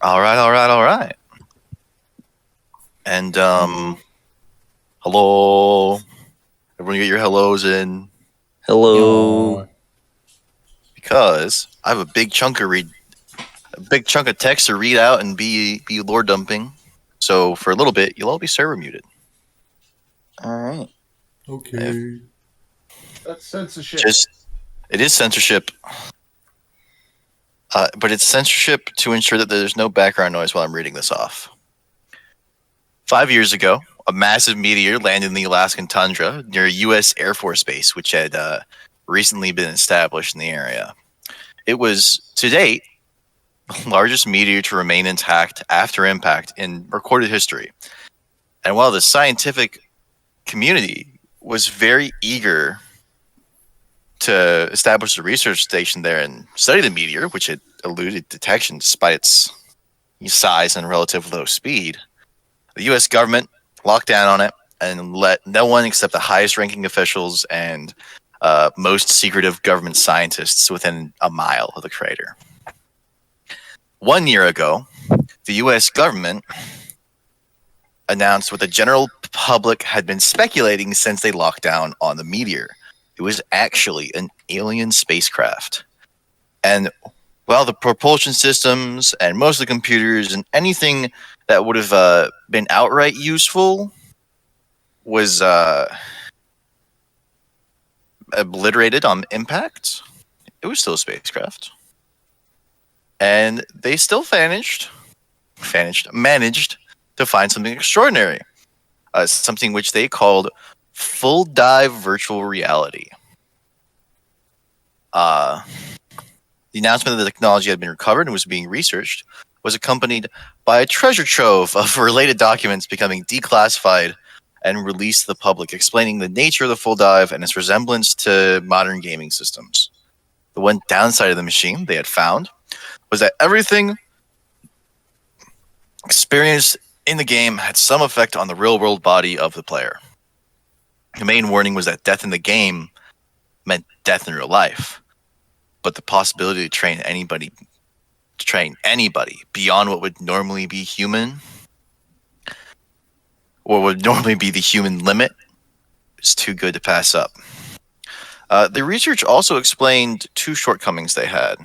All right, all right, all right. And hello. Everyone get your hellos in Hello. because I have a big chunk of text to read out and be lore dumping. So for a little bit, you'll all be server muted. All right. Okay. That's censorship. Just it is censorship, but it's censorship to ensure that there's no background noise while I'm reading this off. 5 years ago, a massive meteor landed in the Alaskan tundra near a U.S. Air Force base, which had recently been established in the area. It was, to date, the largest meteor to remain intact after impact in recorded history. And while the scientific community was very eager to establish a research station there and study the meteor, which had eluded detection despite its size and relative low speed, the U.S. government locked down on it and let no one except the highest ranking officials and most secretive government scientists within a mile of the crater. 1 year ago, the U.S. government announced what the general public had been speculating since they locked down on the meteor. It was actually an alien spacecraft. And while the propulsion systems and most of the computers and anything that would have been outright useful was obliterated on impact, it was still a spacecraft. And they still managed to find something extraordinary. Something which they called full dive virtual reality. The announcement that the technology had been recovered and was being researched was accompanied by a treasure trove of related documents becoming declassified and released to the public, explaining the nature of the full dive and its resemblance to modern gaming systems. The one downside of the machine they had found was that everything experienced in the game had some effect on the real-world body of the player. The main warning was that death in the game meant death in real life, but the possibility to train anybody beyond what would normally be human, or would normally be the human limit, is too good to pass up. The research also explained two shortcomings they had.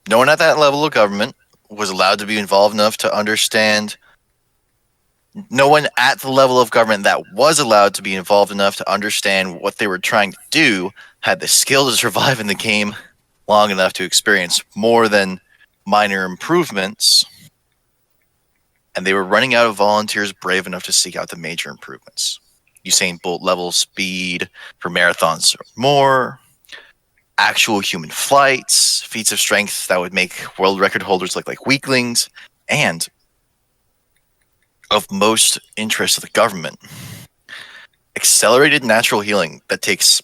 No one at that level of government was allowed to be involved enough to understand. No one at the level of government that was allowed to be involved enough to understand what they were trying to do had the skill to survive in the game long enough to experience more than minor improvements. And they were running out of volunteers brave enough to seek out the major improvements. Usain Bolt level speed for marathons or more, actual human flights, feats of strength that would make world record holders look like weaklings, and of most interest to the government, accelerated natural healing that takes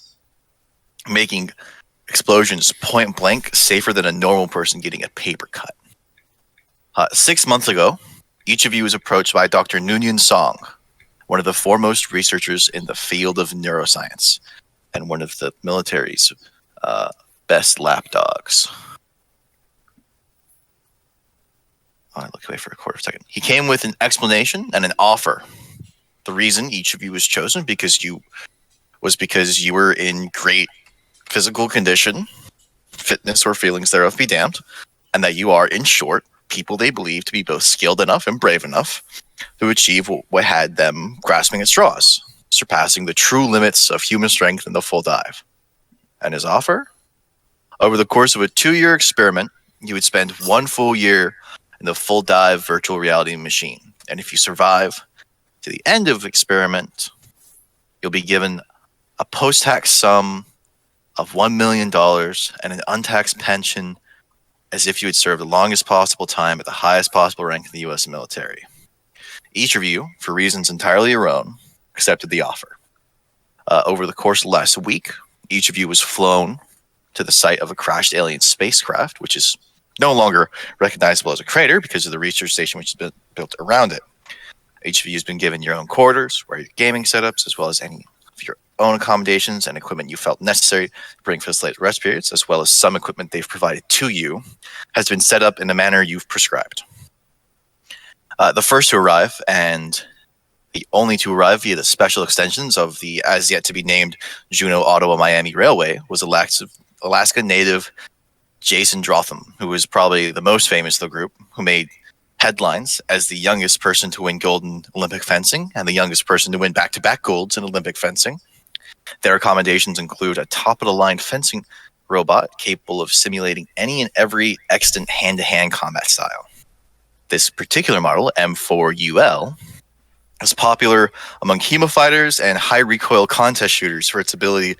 making explosions point blank safer than a normal person getting a paper cut. 6 months ago, each of you was approached by Dr. Noonien Song, one of the foremost researchers in the field of neuroscience, and one of the military's best lapdogs. I look away for a quarter of a second. He came with an explanation and an offer. The reason each of you was chosen because you were in great physical condition, fitness or feelings thereof be damned, and that you are, in short, people they believe to be both skilled enough and brave enough to achieve what had them grasping at straws, surpassing the true limits of human strength in the full dive. And his offer? Over the course of a 2-year experiment, you would spend 1 full year in the full dive virtual reality machine. And if you survive to the end of the experiment, you'll be given a post-tax sum of $1 million and an untaxed pension as if you had served the longest possible time at the highest possible rank in the U.S. military. Each of you, for reasons entirely your own, accepted the offer. Over the course of the last week, each of you was flown to the site of a crashed alien spacecraft, which is no longer recognizable as a crater because of the research station which has been built around it. Each of you has been given your own quarters, where your gaming setups, as well as any your own accommodations and equipment you felt necessary to bring for the slated rest periods, as well as some equipment they've provided to you, has been set up in the manner you've prescribed. The first to arrive, and the only to arrive via the special extensions of the as-yet-to-be-named Juneau-Ottawa-Miami Railway, was Alaska native Jason Drotham, who was probably the most famous of the group, who made headlines as the youngest person to win gold in Olympic fencing and the youngest person to win back-to-back golds in Olympic fencing. Their accommodations include a top-of-the-line fencing robot capable of simulating any and every extant hand-to-hand combat style. This particular model, M4UL, is popular among hemofighters and high-recoil contest shooters for its ability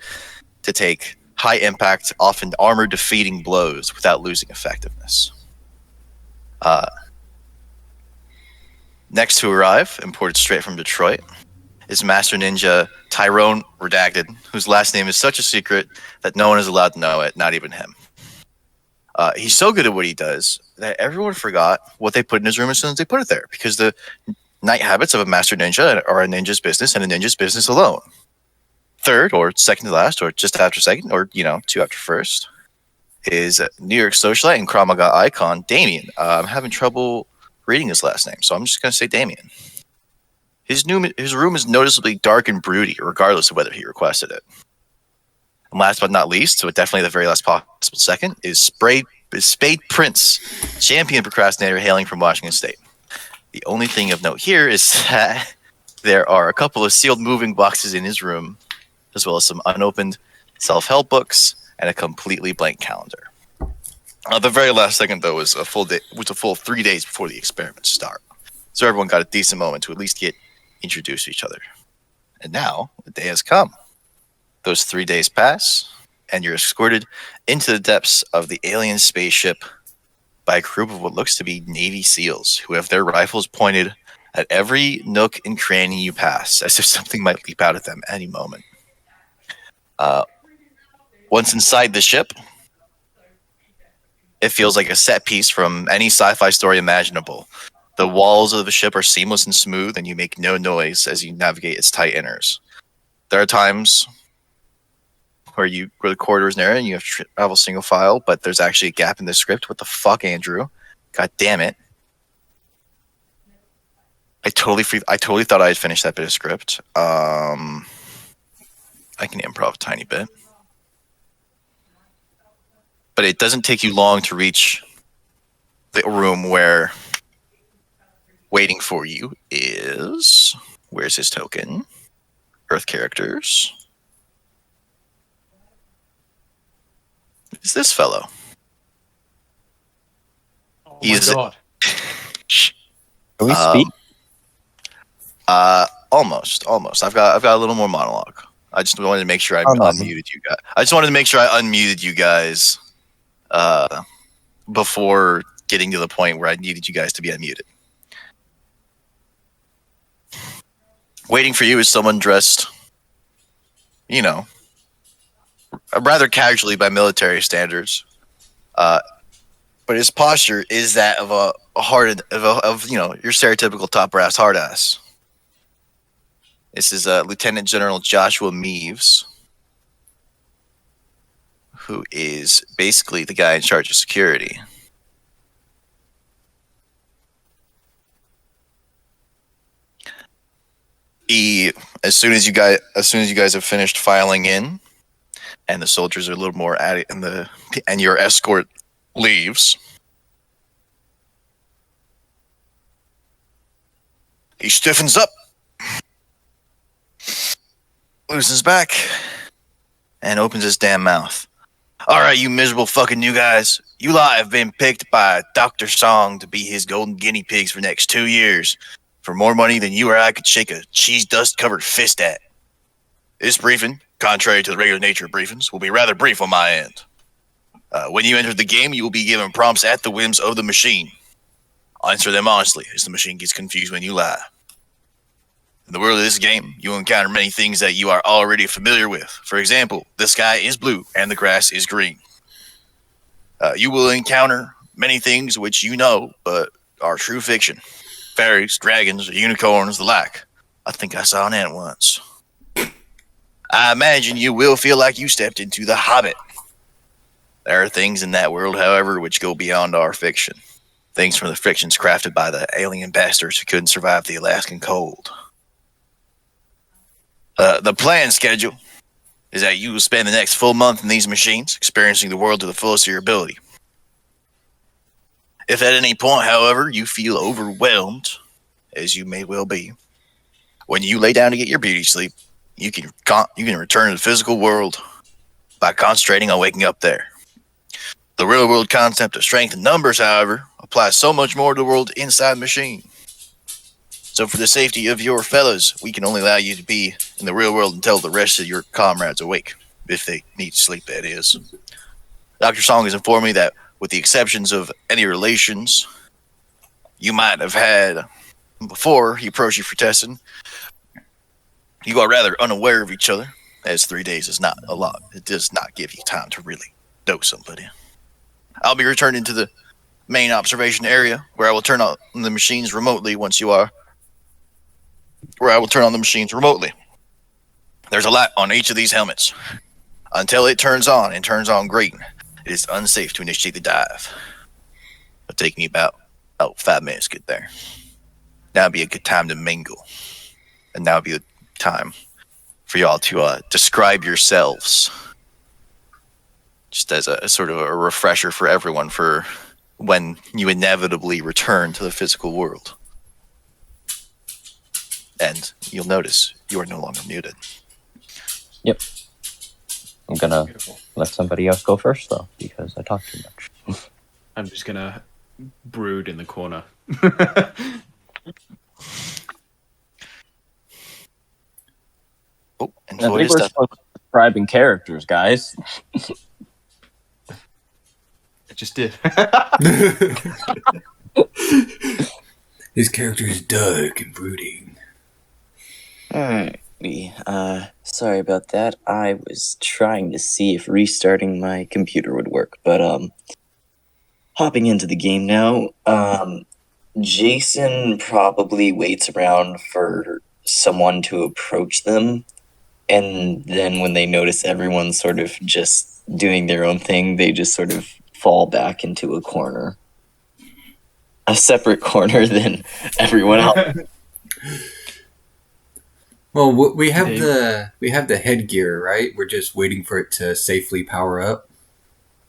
to take high-impact, often armor-defeating blows without losing effectiveness. Next to arrive, imported straight from Detroit, is Master Ninja Tyrone Redacted, whose last name is such a secret that no one is allowed to know it, not even him. He's so good at what he does that everyone forgot what they put in his room as soon as they put it there, because the night habits of a Master Ninja are a ninja's business and a ninja's business alone. Third, or second to last, or just after second, or, two after first, is New York socialite and Krav Maga icon, Damien. I'm having trouble reading his last name, so I'm just going to say Damien. His room is noticeably dark and broody, regardless of whether he requested it. And last but not least, so definitely the very last possible second, is Spade Prince, champion procrastinator hailing from Washington State. The only thing of note here is that there are a couple of sealed moving boxes in his room, as well as some unopened self-help books and a completely blank calendar. The very last second, though, was a full 3 days before the experiments start, so everyone got a decent moment to at least get introduced to each other. And now the day has come. Those 3 days pass, and you're escorted into the depths of the alien spaceship by a group of what looks to be Navy SEALs who have their rifles pointed at every nook and cranny you pass, as if something might leap out at them any moment. Once inside the ship, it feels like a set piece from any sci-fi story imaginable. The walls of the ship are seamless and smooth, and you make no noise as you navigate its tight inners. There are times where the corridor is narrow and you have to travel single file, but there's actually a gap in the script. What the fuck, Andrew? God damn it. I totally thought I had finished that bit of script. I can improv a tiny bit. But it doesn't take you long to reach the room where waiting for you is... Where's his token? Earth characters. Is this fellow? Oh my god. Can we speak? Almost. I've got a little more monologue. I just wanted to make sure I unmuted you guys. I just wanted to make sure I unmuted you guys before getting to the point where I needed you guys to be unmuted. Waiting for you is someone dressed, rather casually by military standards, but his posture is that of your stereotypical top brass hard ass. This is Lieutenant General Joshua Meaves, who is basically the guy in charge of security. As soon as you guys have finished filing in, and the soldiers are a little more at it, and your escort leaves, he stiffens up, loosens back, and opens his damn mouth. All right, you miserable fucking new guys. You lot have been picked by Dr. Song to be his golden guinea pigs for the next 2 years for more money than you or I could shake a cheese dust-covered fist at. This briefing, contrary to the regular nature of briefings, will be rather brief on my end. When you enter the game, you will be given prompts at the whims of the machine. Answer them honestly, as the machine gets confused when you lie. In the world of this game, you will encounter many things that you are already familiar with. For example, the sky is blue and the grass is green. You will encounter many things which you know, but are true fiction. Fairies, dragons, unicorns, the like. I think I saw an ant once. I imagine you will feel like you stepped into The Hobbit. There are things in that world, however, which go beyond our fiction. Things from the fictions crafted by the alien bastards who couldn't survive the Alaskan cold. The planned schedule is that you will spend the next full month in these machines, experiencing the world to the fullest of your ability. If at any point, however, you feel overwhelmed, as you may well be, when you lay down to get your beauty sleep, you can return to the physical world by concentrating on waking up there. The real world concept of strength and numbers, however, applies so much more to the world inside the machine. So for the safety of your fellows, we can only allow you to be in the real world until the rest of your comrades awake, if they need sleep, that is. Dr. Song has informed me that, with the exceptions of any relations you might have had before he approached you for testing, you are rather unaware of each other, as 3 days is not a lot. It does not give you time to really know somebody. I'll be returning to the main observation area, where I will turn on the machines remotely There's a light on each of these helmets. Until it turns on and turns on green, it is unsafe to initiate the dive. It'll take me about 5 minutes to get there. Now would be a good time to mingle. And now would be the time for y'all to describe yourselves. Just as a sort of a refresher for everyone for when you inevitably return to the physical world. And you'll notice you are no longer muted. Yep. I'm gonna let somebody else go first, though, because I talk too much. I'm just gonna brood in the corner. Oh, and I Floyd think is we're done. supposed to be describing characters, guys. I just did. His character is dark and brooding. Alrighty. Sorry about that. I was trying to see if restarting my computer would work, but hopping into the game now. Jason probably waits around for someone to approach them, and then when they notice everyone sort of just doing their own thing, they just sort of fall back into a corner. A separate corner than everyone else. Well, we have the headgear, right? We're just waiting for it to safely power up.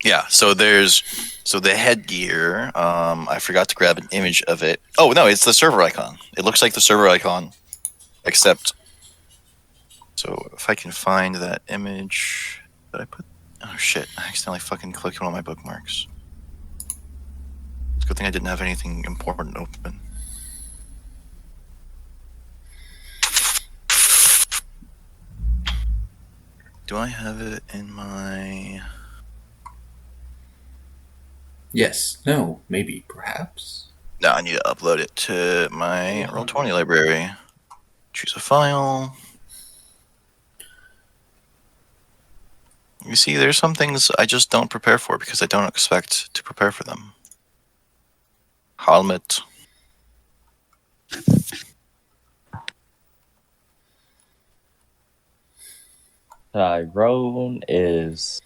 Yeah, so the headgear, I forgot to grab an image of it. Oh, no, it's the server icon. It looks like the server icon, except... So, if I can find that image... Did I put... Oh, shit. I accidentally fucking clicked one of my bookmarks. It's a good thing I didn't have anything important open. Do I have it in my... Yes. No. Maybe. Perhaps. No, I need to upload it to my Roll20 library. Choose a file. You see, there's some things I just don't prepare for because I don't expect to prepare for them. Helmet. Tyrone is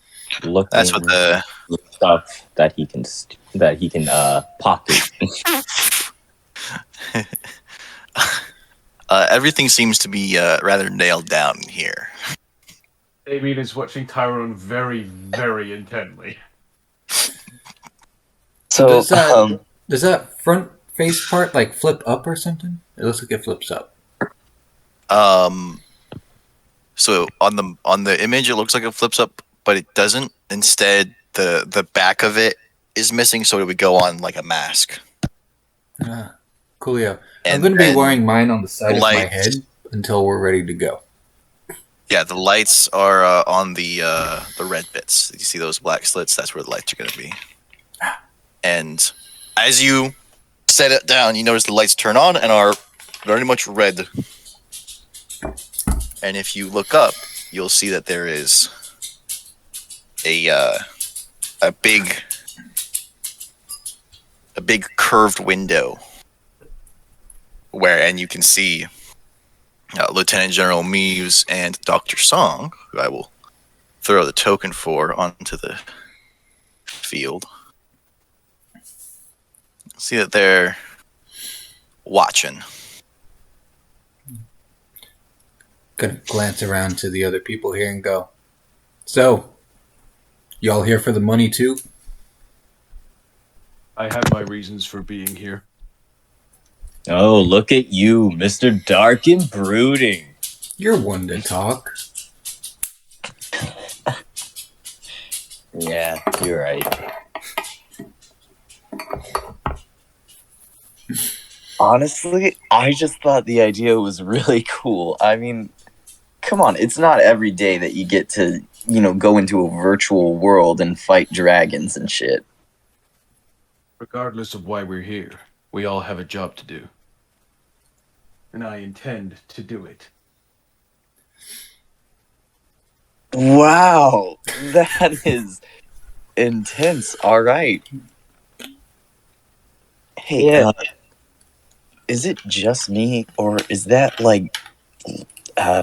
looking That's what the... for stuff that he can pocket. Everything seems to be rather nailed down here. Damien is watching Tyrone very, very intently. So, Does that front face part like flip up or something? It looks like it flips up. So on the image, it looks like it flips up, but it doesn't. Instead, the back of it is missing, so it would go on like a mask. Coolio. I'm And going to be then wearing mine on the side of my lights. head until we're ready to go. Yeah, the lights are on the red bits. You see those black slits? That's where the lights are going to be. And as you set it down, you notice the lights turn on and are very much red. And if you look up, you'll see that there is a big curved window and you can see Lieutenant General Meeves and Dr. Song, who I will throw the token for onto the field. See that they're watching. Gonna glance around to the other people here and go, so, y'all here for the money too? I have my reasons for being here. Oh, look at you, Mr. Dark and Brooding. You're one to talk. Yeah, you're right. Honestly, I just thought the idea was really cool. I mean, come on, it's not every day that you get to, go into a virtual world and fight dragons and shit. Regardless of why we're here, we all have a job to do. And I intend to do it. Wow, that is intense. All right. Hey, Yeah. is it just me, or is that like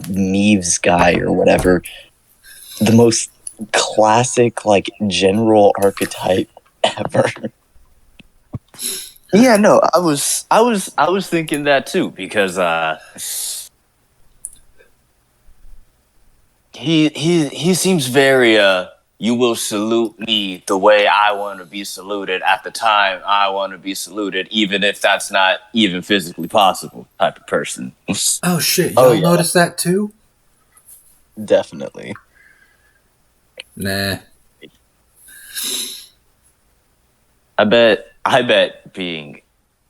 Meeves guy or whatever the most classic like general archetype ever? Yeah, no, I was thinking that too, because he seems very you will salute me the way I want to be saluted at the time I want to be saluted, even if that's not even physically possible type of person. Oh shit, y'all notice that too? Definitely. Nah. I bet being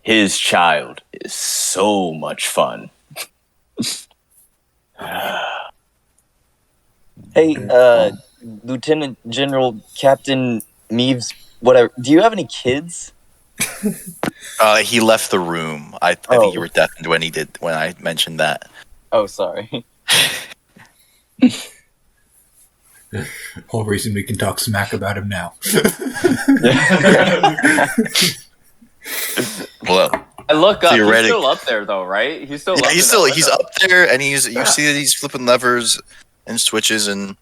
his child is so much fun. Hey, Lieutenant General Captain Meeves, whatever. Do you have any kids? He left the room. I think you were deafened when I mentioned that. Oh, sorry. Whole reason we can talk smack about him now. Well, I look up. He's theoretic- still up there, though, right? He's still. yeah, up he's up there, and you see that he's flipping levers and switches, and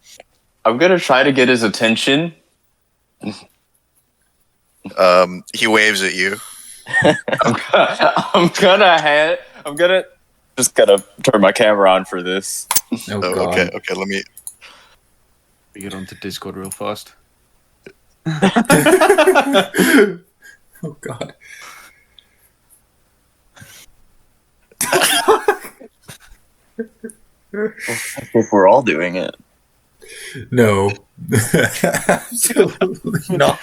I'm gonna try to get his attention. he waves at you. I'm gonna just gotta turn my camera on for this. Oh, God. Okay. Let me. We get onto Discord real fast. Oh, God. If we're all doing it. No. Absolutely not.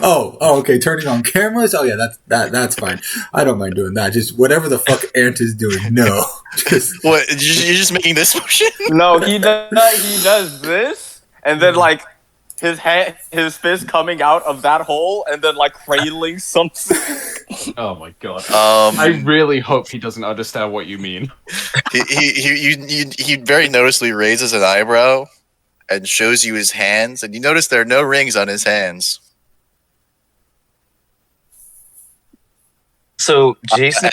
Oh, okay. Turning on cameras? Oh, yeah, that's fine. I don't mind doing that. Just whatever the fuck Ant is doing, no. Just What? You're just making this motion? No, he does this, and then like his fist coming out of that hole, and then like cradling something. Oh my god. I I really hope he doesn't understand what you mean. he very noticeably raises an eyebrow and shows you his hands, and you notice there are no rings on his hands. So, Jason...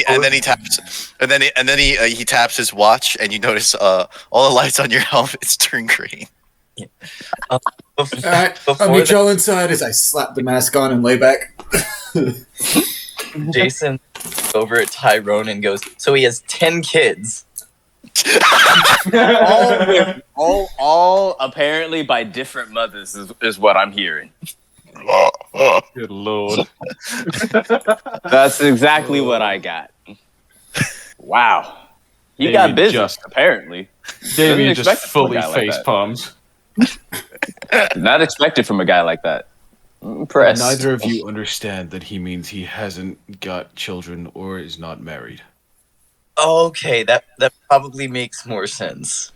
and then he taps, and then he taps his watch, and you notice all the lights on your helmets turn green. all right, I'll meet y'all inside as I slap the mask on and lay back. Jason over at Tyrone and goes, so he has 10 kids. all apparently by different mothers is what I'm hearing. Good lord. That's exactly what I got. Wow. He Damien got busy, just- apparently. Damien Didn't just expect it from a fully guy like face that. palms. Not expected from a guy like that. I'm impressed. Neither of you understand that he means he hasn't got children or is not married. Okay, that probably makes more sense.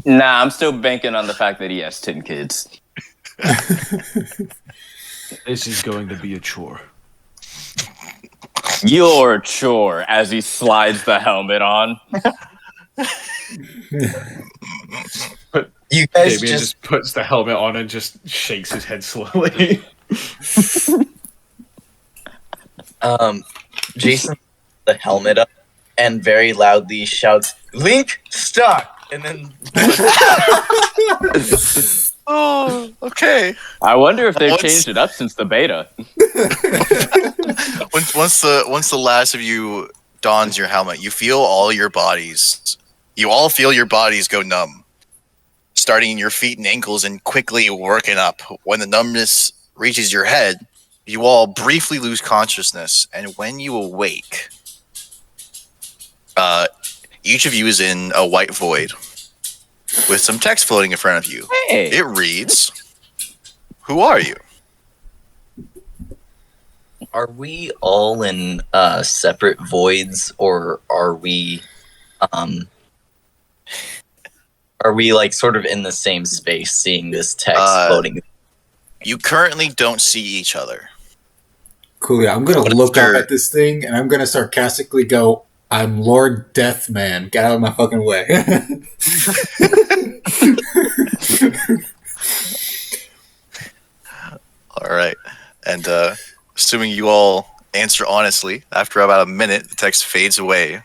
Nah, I'm still banking on the fact that he has 10 kids. This is going to be a chore. Your chore as he slides the helmet on. You guys Damien just puts the helmet on and just shakes his head slowly. Jason, the helmet up, and very loudly shouts, "Link, stop!" And then Oh, okay. I wonder if they've Once- changed it up since the beta. Once the last of you dons your helmet, you feel all your bodies. You all feel your bodies go numb, starting in your feet and ankles and quickly working up. When the numbness reaches your head, you all briefly lose consciousness, and when you awake, each of you is in a white void with some text floating in front of you. Hey, It reads, "Who are you?" are we all in separate voids, or are we like sort of in the same space, seeing this text floating? You currently don't see each other. Cool. Yeah, I'm gonna What look up after- at this thing and I'm gonna sarcastically go, "I'm Lord Deathman. Get out of my fucking way." All right. And assuming you all answer honestly, after about a minute, the text fades away,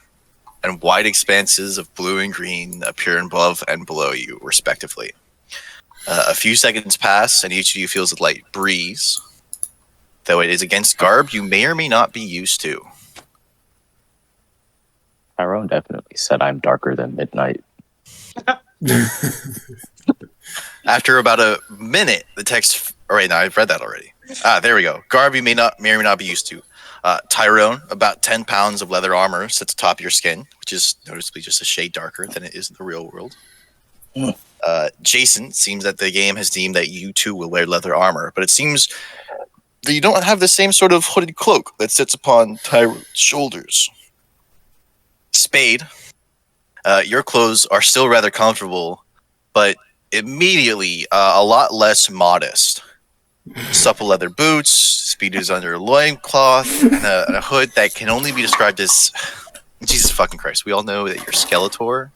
and wide expanses of blue and green appear above and below you, respectively. A few seconds pass, and each of you feels a light breeze, though it is against garb you may or may not be used to. Tyrone definitely said I'm darker than midnight. After about a minute, the text. All right, now I've read that already. There we go. Garb you may or may not be used to. Tyrone, about 10 pounds of leather armor sits atop your skin, which is noticeably just a shade darker than it is in the real world. Jason, seems that the game has deemed that you too will wear leather armor, but it seems that you don't have the same sort of hooded cloak that sits upon Tyrone's shoulders. Spade, your clothes are still rather comfortable, but immediately a lot less modest. Supple leather boots, speedos under a loincloth, and a hood that can only be described as... Jesus fucking Christ, we all know that you're Skeletor.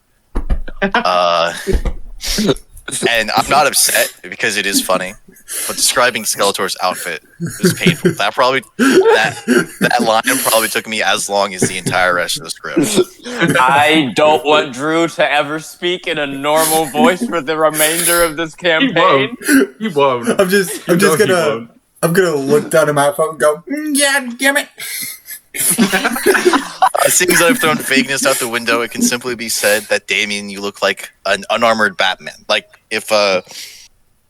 And I'm not upset because it is funny, but describing Skeletor's outfit is painful. That line probably took me as long as the entire rest of the script. I don't want Drew to ever speak in a normal voice for the remainder of this He campaign. won't. He won't. I'm just he gonna won't. look down at my phone and go, "Yeah, damn it." Seeing as I've thrown vagueness out the window, it can simply be said that Damien, you look like an unarmored Batman. Like if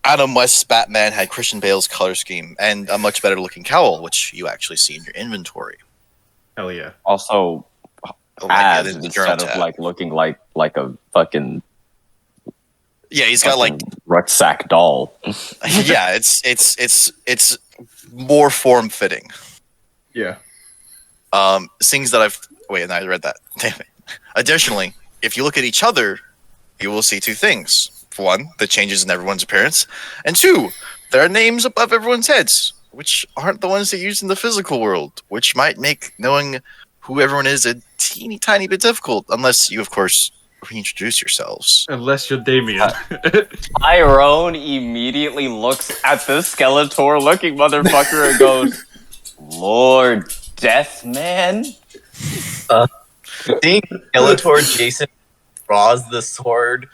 Adam West's Batman had Christian Bale's color scheme and a much better looking cowl, which you actually see in your inventory. Hell yeah. Also, Oh, yeah, abs this is instead journal of tab. like looking like a fucking Yeah, he's got like rucksack doll. yeah, it's more form fitting. Yeah. Things that I've and I read that. Damn it. Additionally, if you look at each other, you will see two things. One, the changes in everyone's appearance, and two, there are names above everyone's heads, which aren't the ones they use in the physical world, which might make knowing who everyone is a teeny tiny bit difficult, unless you, of course, reintroduce yourselves. Unless you're Damien. Tyrone immediately looks at the Skeletor-looking motherfucker and goes, "Lord Deathman?" Seeing Skeletor, Jason draws the sword,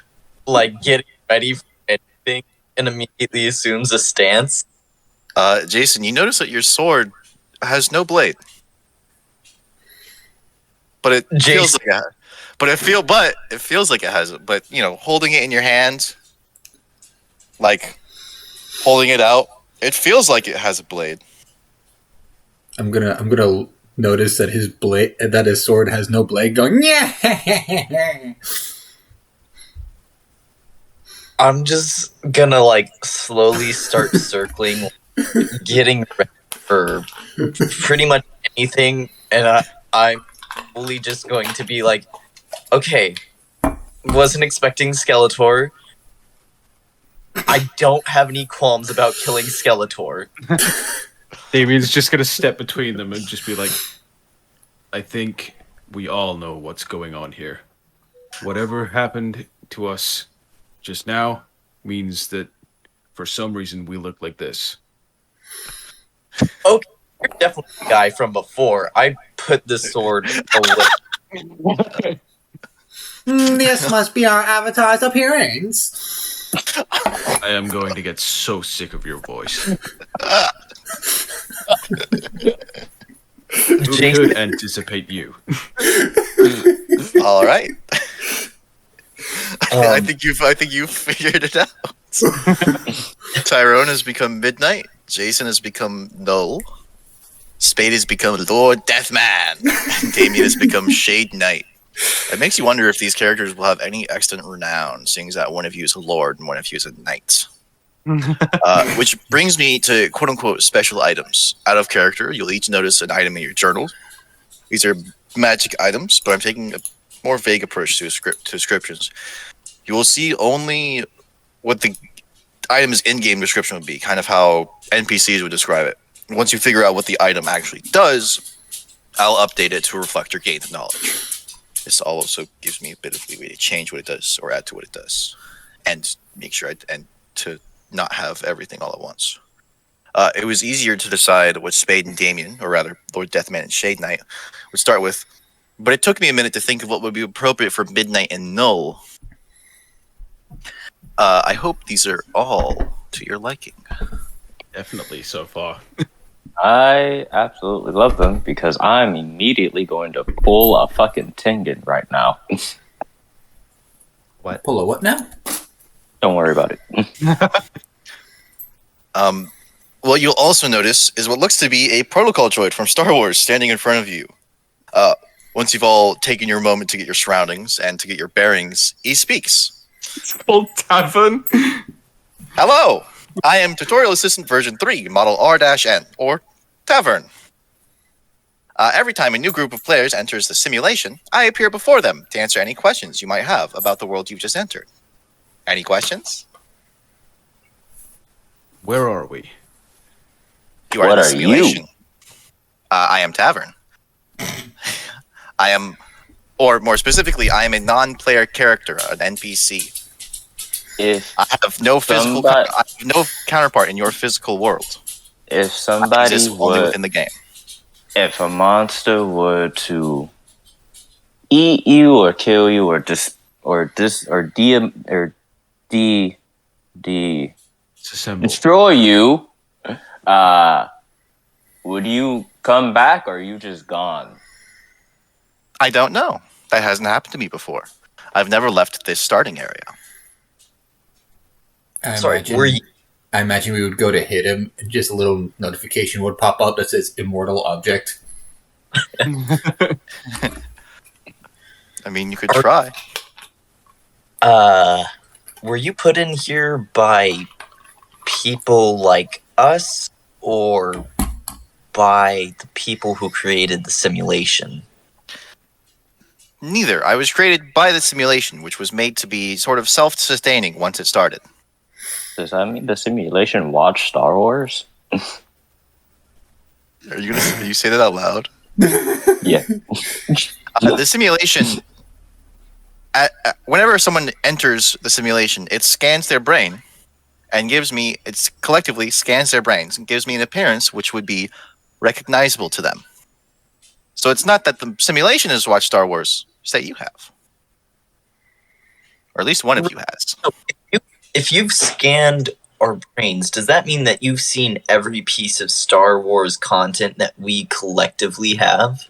like getting ready for anything, and immediately assumes a stance. Jason, you notice that your sword has no blade, but it feels Jason. like it feels like it has it. But you know, holding it in your hand, like holding it out, it feels like it has a blade. I'm gonna notice that his sword has no blade. Going, yeah. I'm just gonna like slowly start circling, getting ready for pretty much anything, and I'm fully just going to be like, okay, wasn't expecting Skeletor. I don't have any qualms about killing Skeletor. Damien's just gonna step between them and just be like, I think we all know what's going on here. Whatever happened to us just now means that for some reason we look like this. Okay, you're definitely the guy from before. I put the sword away. This must be our avatar's appearance. I am going to get so sick of your voice. Who Jason, could anticipate you? All right. I um, think you've figured it out. Tyrone has become Midnight. Jason has become Null. Spade has become Lord Deathman. And Damien has become Shade Knight. It makes you wonder if these characters will have any extant renown, seeing as that one of you is a Lord and one of you is a Knight. Which brings me to quote-unquote special items. Out of character, you'll each notice an item in your journal. These are magic items, but I'm taking a more vague approach to descriptions. You will see only what the item's in-game description would be, kind of how NPCs would describe it. Once you figure out what the item actually does, I'll update it to reflect your gained knowledge. This also gives me a bit of leeway to change what it does or add to what it does, and make sure and to not have everything all at once. It was easier to decide what Spade and Damien, or rather Lord Deathman and Shade Knight, would start with, but it took me a minute to think of what would be appropriate for Midnight and Null. I hope these are all to your liking. Definitely so far. I absolutely love them because I'm immediately going to pull a fucking Tengen right now. Pull a what now? Don't worry about it. What you'll also notice is what looks to be a protocol droid from Star Wars standing in front of you. Once you've all taken your moment to get your surroundings and to get your bearings, he speaks. It's called Tavern. Hello, I am Tutorial Assistant version 3, model R-N, or Tavern. Every time a new group of players enters the simulation, I appear before them to answer any questions you might have about the world you've just entered. Any questions? Where are we? You are What in the are simulation. you? I am Tavern. I am, or more specifically, I am a non-player character, an NPC. If I have no Somebody- I have no counterpart in your physical world. if I somebody exist only would, within the game. if a monster were to eat you or kill you or de Disassemble. destroy you, would you come back or are you just gone? I don't know. That hasn't happened to me before. I've never left this starting area. sorry, were you? I imagine we would go to hit him, and just a little notification would pop up that says "Immortal Object." I mean, you could try. Were you put in here by people like us, or by the people who created the simulation? Neither. I was created by the simulation, which was made to be sort of self-sustaining once it started. Does that mean the simulation watched Star Wars? Are you say that out loud? Yeah. The simulation, whenever someone enters the simulation, it scans their brain and collectively scans their brains and gives me an appearance which would be recognizable to them. So it's not that the simulation has watched Star Wars, it's that you have. Or at least one of you has. If you've scanned our brains, does that mean that you've seen every piece of Star Wars content that we collectively have?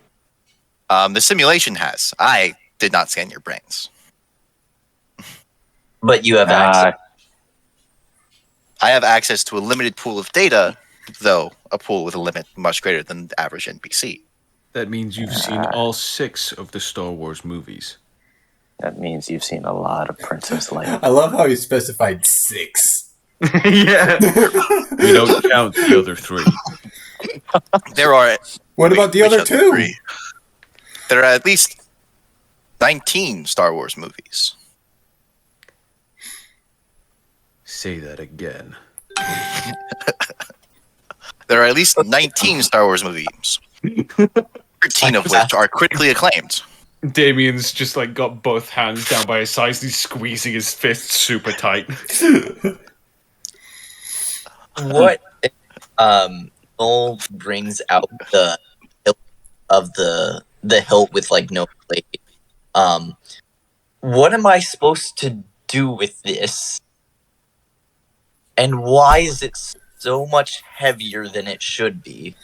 The simulation has. I did not scan your brains. But you have access. I have access to a limited pool of data, though a pool with a limit much greater than the average NPC. That means you've seen all 6 of the Star Wars movies. That means you've seen a lot of Princess Leia. I love how he specified 6. Yeah. We don't count the other 3. There are. What about the other 2? 3? There are at least 19 Star Wars movies. Say that again. There are at least 19 Star Wars movies. 13 of which are critically acclaimed. Damien's just like got both hands down by his sides. He's squeezing his fists super tight. What if Noel brings out the the hilt with like no blade. What am I supposed to do with this? And why is it so much heavier than it should be?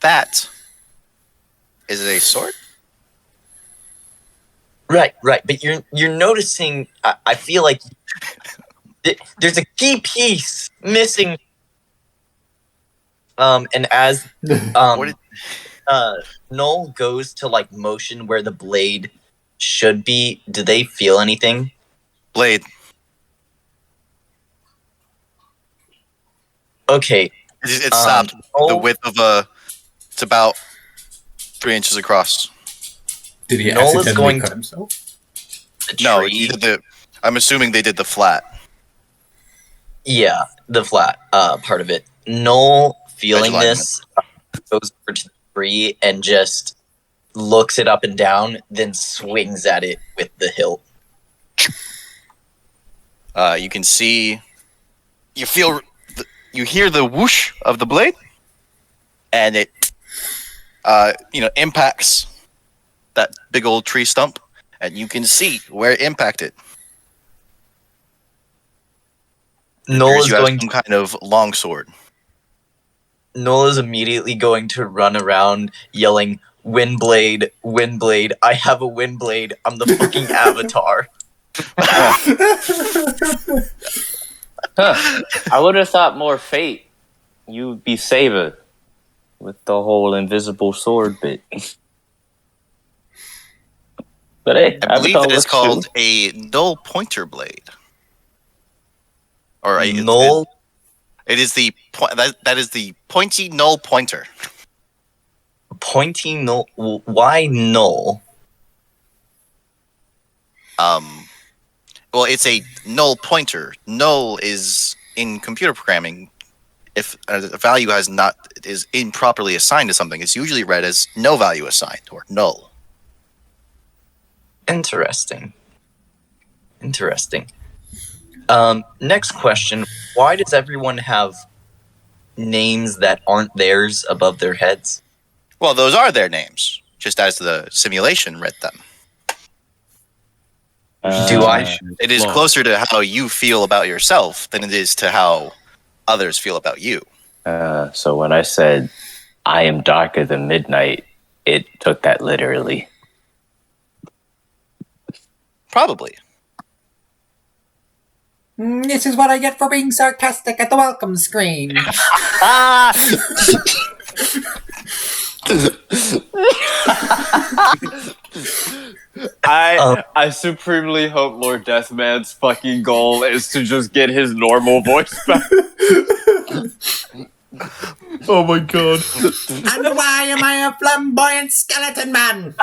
That is it a sword? Right. But you're noticing. I feel like there's a key piece missing. And as What did- Noel goes to like motion where the blade should be, do they feel anything? Blade. Okay. It stopped. The Noel, width of it's about 3 inches across. Did he Noel is accidentally going cut to- himself? the No, tree, he did the. I'm assuming they did the flat. yeah, the flat part of it. Noel, feeling Edge alignment. this, goes over to the tree and just looks it up and down, then swings at it with the hilt. You can see. You feel. You hear the whoosh of the blade, and it, impacts that big old tree stump, and you can see where it impacted. Noel is You have going some kind of longsword. Noel is immediately going to run around yelling, "Windblade, Windblade, I have a Windblade, I'm the fucking Avatar." Huh. I would have thought more fate. You'd be Saber with the whole invisible sword bit. But hey, I believe Avatar it is works called too. a null pointer blade. Or Noel, it is the that is the pointy null pointer. pointing Noel. Why Noel? Well, it's a null pointer. Null is in computer programming. If a value is improperly assigned to something, it's usually read as no value assigned or null. Interesting. Next question. Why does everyone have names that aren't theirs above their heads? Well, those are their names, just as the simulation read them. Do I? It is closer to how you feel about yourself than it is to how others feel about you. So when I said I am darker than midnight, it took that literally. Probably. This is what I get for being sarcastic at the welcome screen. I supremely hope Lord Deathman's fucking goal is to just get his normal voice back. Oh my god. And why am I a flamboyant skeleton man?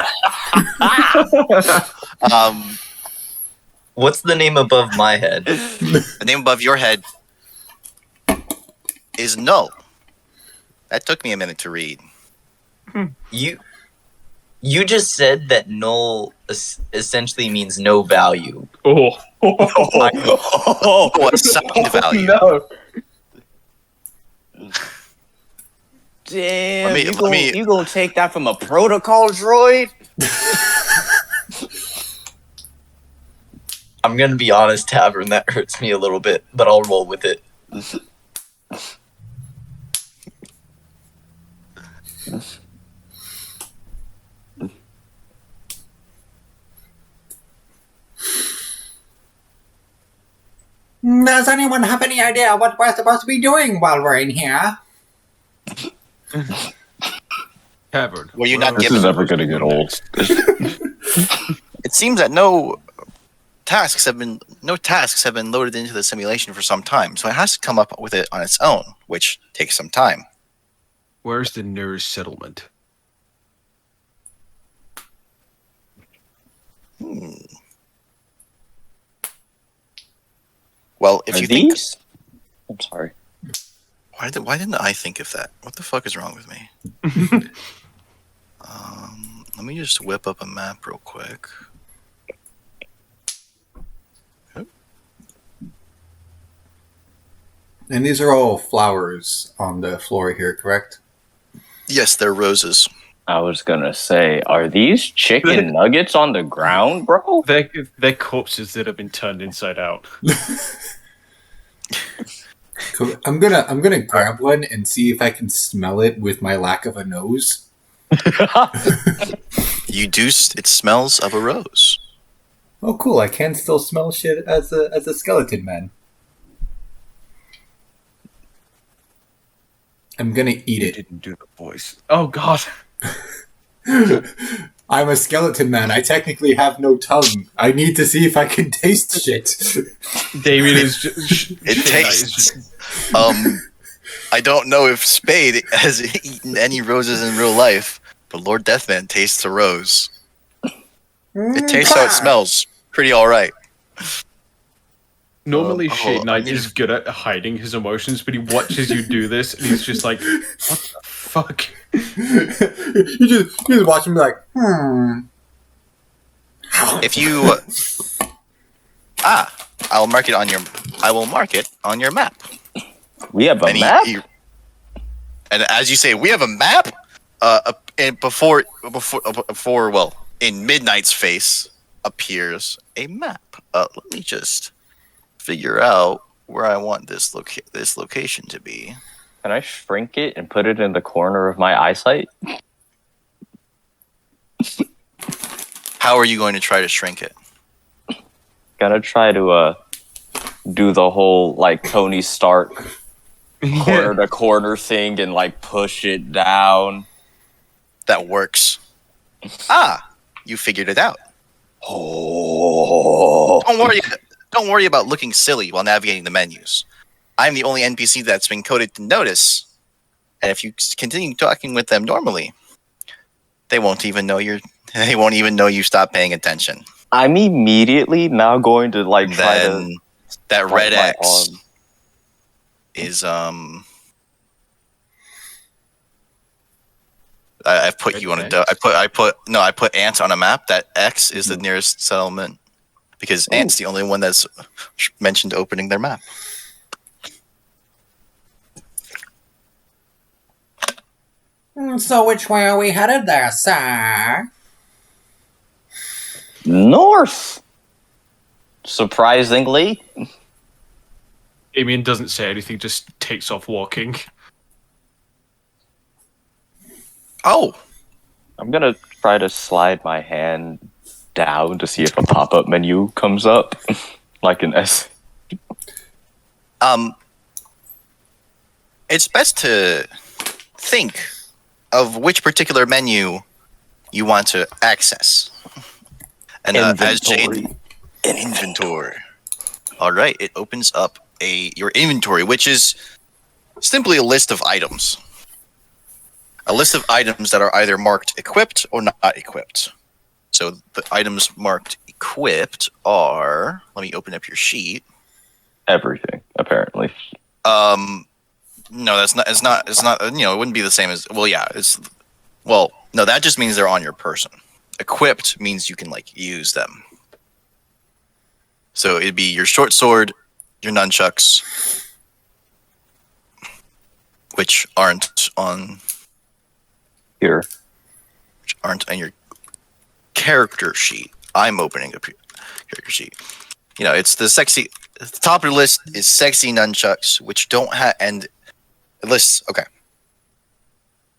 What's the name above my head? The name above your head is null. That took me a minute to read. You just said that null essentially means no value. Oh. Oh, assigned value. No. Damn, Let me- you gonna take that from a protocol droid? I'm gonna be honest, Tavern, that hurts me a little bit, but I'll roll with it. Does anyone have any idea what we're supposed to be doing while we're in here? Tavern. Were you not Where given- are we never gonna get old. next? It seems that no tasks have been loaded into the simulation for some time, so it has to come up with it on its own, which takes some time. Where's the nearest settlement? Well, if Are you think, these? I'm sorry. why didn't I think of that? What the fuck is wrong with me? Let me just whip up a map real quick. And these are all flowers on the floor here, correct? Yes, they're roses. I was gonna say, are these chicken nuggets on the ground, bro? They're corpses that have been turned inside out. Cool. I'm gonna grab one and see if I can smell it with my lack of a nose. You do. It smells of a rose. Oh, cool! I can still smell shit as a skeleton man. I'm gonna eat You it. didn't do the voice. Oh God. I'm a skeleton man. I technically have no tongue. I need to see if I can taste shit. Damien is just. It tastes. I don't know if Spade has eaten any roses in real life, but Lord Deathman tastes a rose. It tastes how it smells. Pretty all right. Normally, Shade I Knight need is good at hiding his emotions, but he watches you do this, and he's just like, "What the fuck?" you just watch him be like, If you I will mark it on your map. We have a And map? and as you say, we have a map. And before in Midnight's face appears a map. Let me just figure out where I want this location to be. Can I shrink it and put it in the corner of my eyesight? How are you going to try to shrink it? Gonna try to do the whole like Tony Stark corner to corner thing and like push it down. That works. You figured it out. Oh. Don't worry about looking silly while navigating the menus. I'm the only NPC that's been coded to notice, and if you continue talking with them normally, they won't even know you stopped paying attention. I'm immediately now going to like try to that red my X arm. is I've put Red you on a X? I put Ant on a map. That X is the nearest settlement because Ant's the only one that's mentioned opening their map. So which way are we headed there, sir? North. Surprisingly. Damien doesn't say anything, just takes off walking. Oh, I'm gonna try to slide my hand down to see if a pop-up menu comes up. Like an S. it's best to think of which particular menu you want to access. And as Jade, inventory. All right, it opens up your inventory, which is simply a list of items. A list of items that are either marked equipped or not equipped. So the items marked equipped are. Let me open up your sheet. Everything, apparently. No, that's not. It's not. It wouldn't be the same as. Well, yeah. No, that just means they're on your person. Equipped means you can use them. So it'd be your short sword, your nunchucks, which aren't on your character sheet. I'm opening up your character sheet. It's the sexy. The top of the list is sexy nunchucks, which don't have and lists. Okay.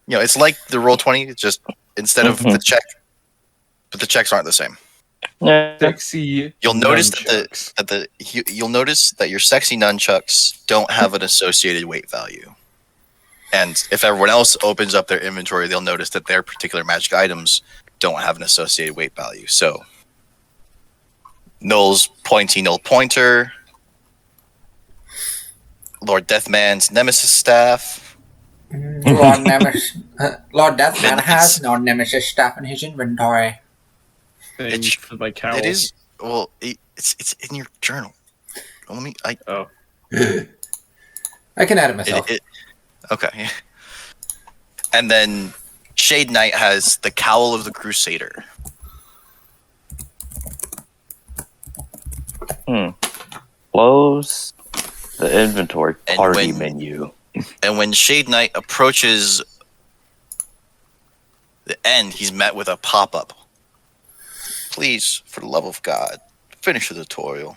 It's like the Roll20. It's just instead of the check, but the checks aren't the same. Yeah. Sexy. You'll notice nunchucks. you'll notice that your sexy nunchucks don't have an associated weight value. And if everyone else opens up their inventory, they'll notice that their particular magic items don't have an associated weight value. So, Null's pointy null pointer, Lord Deathman's nemesis staff. Lord Deathman has no nemesis staff in his inventory. Thing for my cowl. It is it's in your journal. Let me. Oh. I can add it myself. Okay. And then Shade Knight has the Cowl of the Crusader. Close the inventory And party menu. And when Shade Knight approaches the end, he's met with a pop-up. Please, for the love of God, finish the tutorial.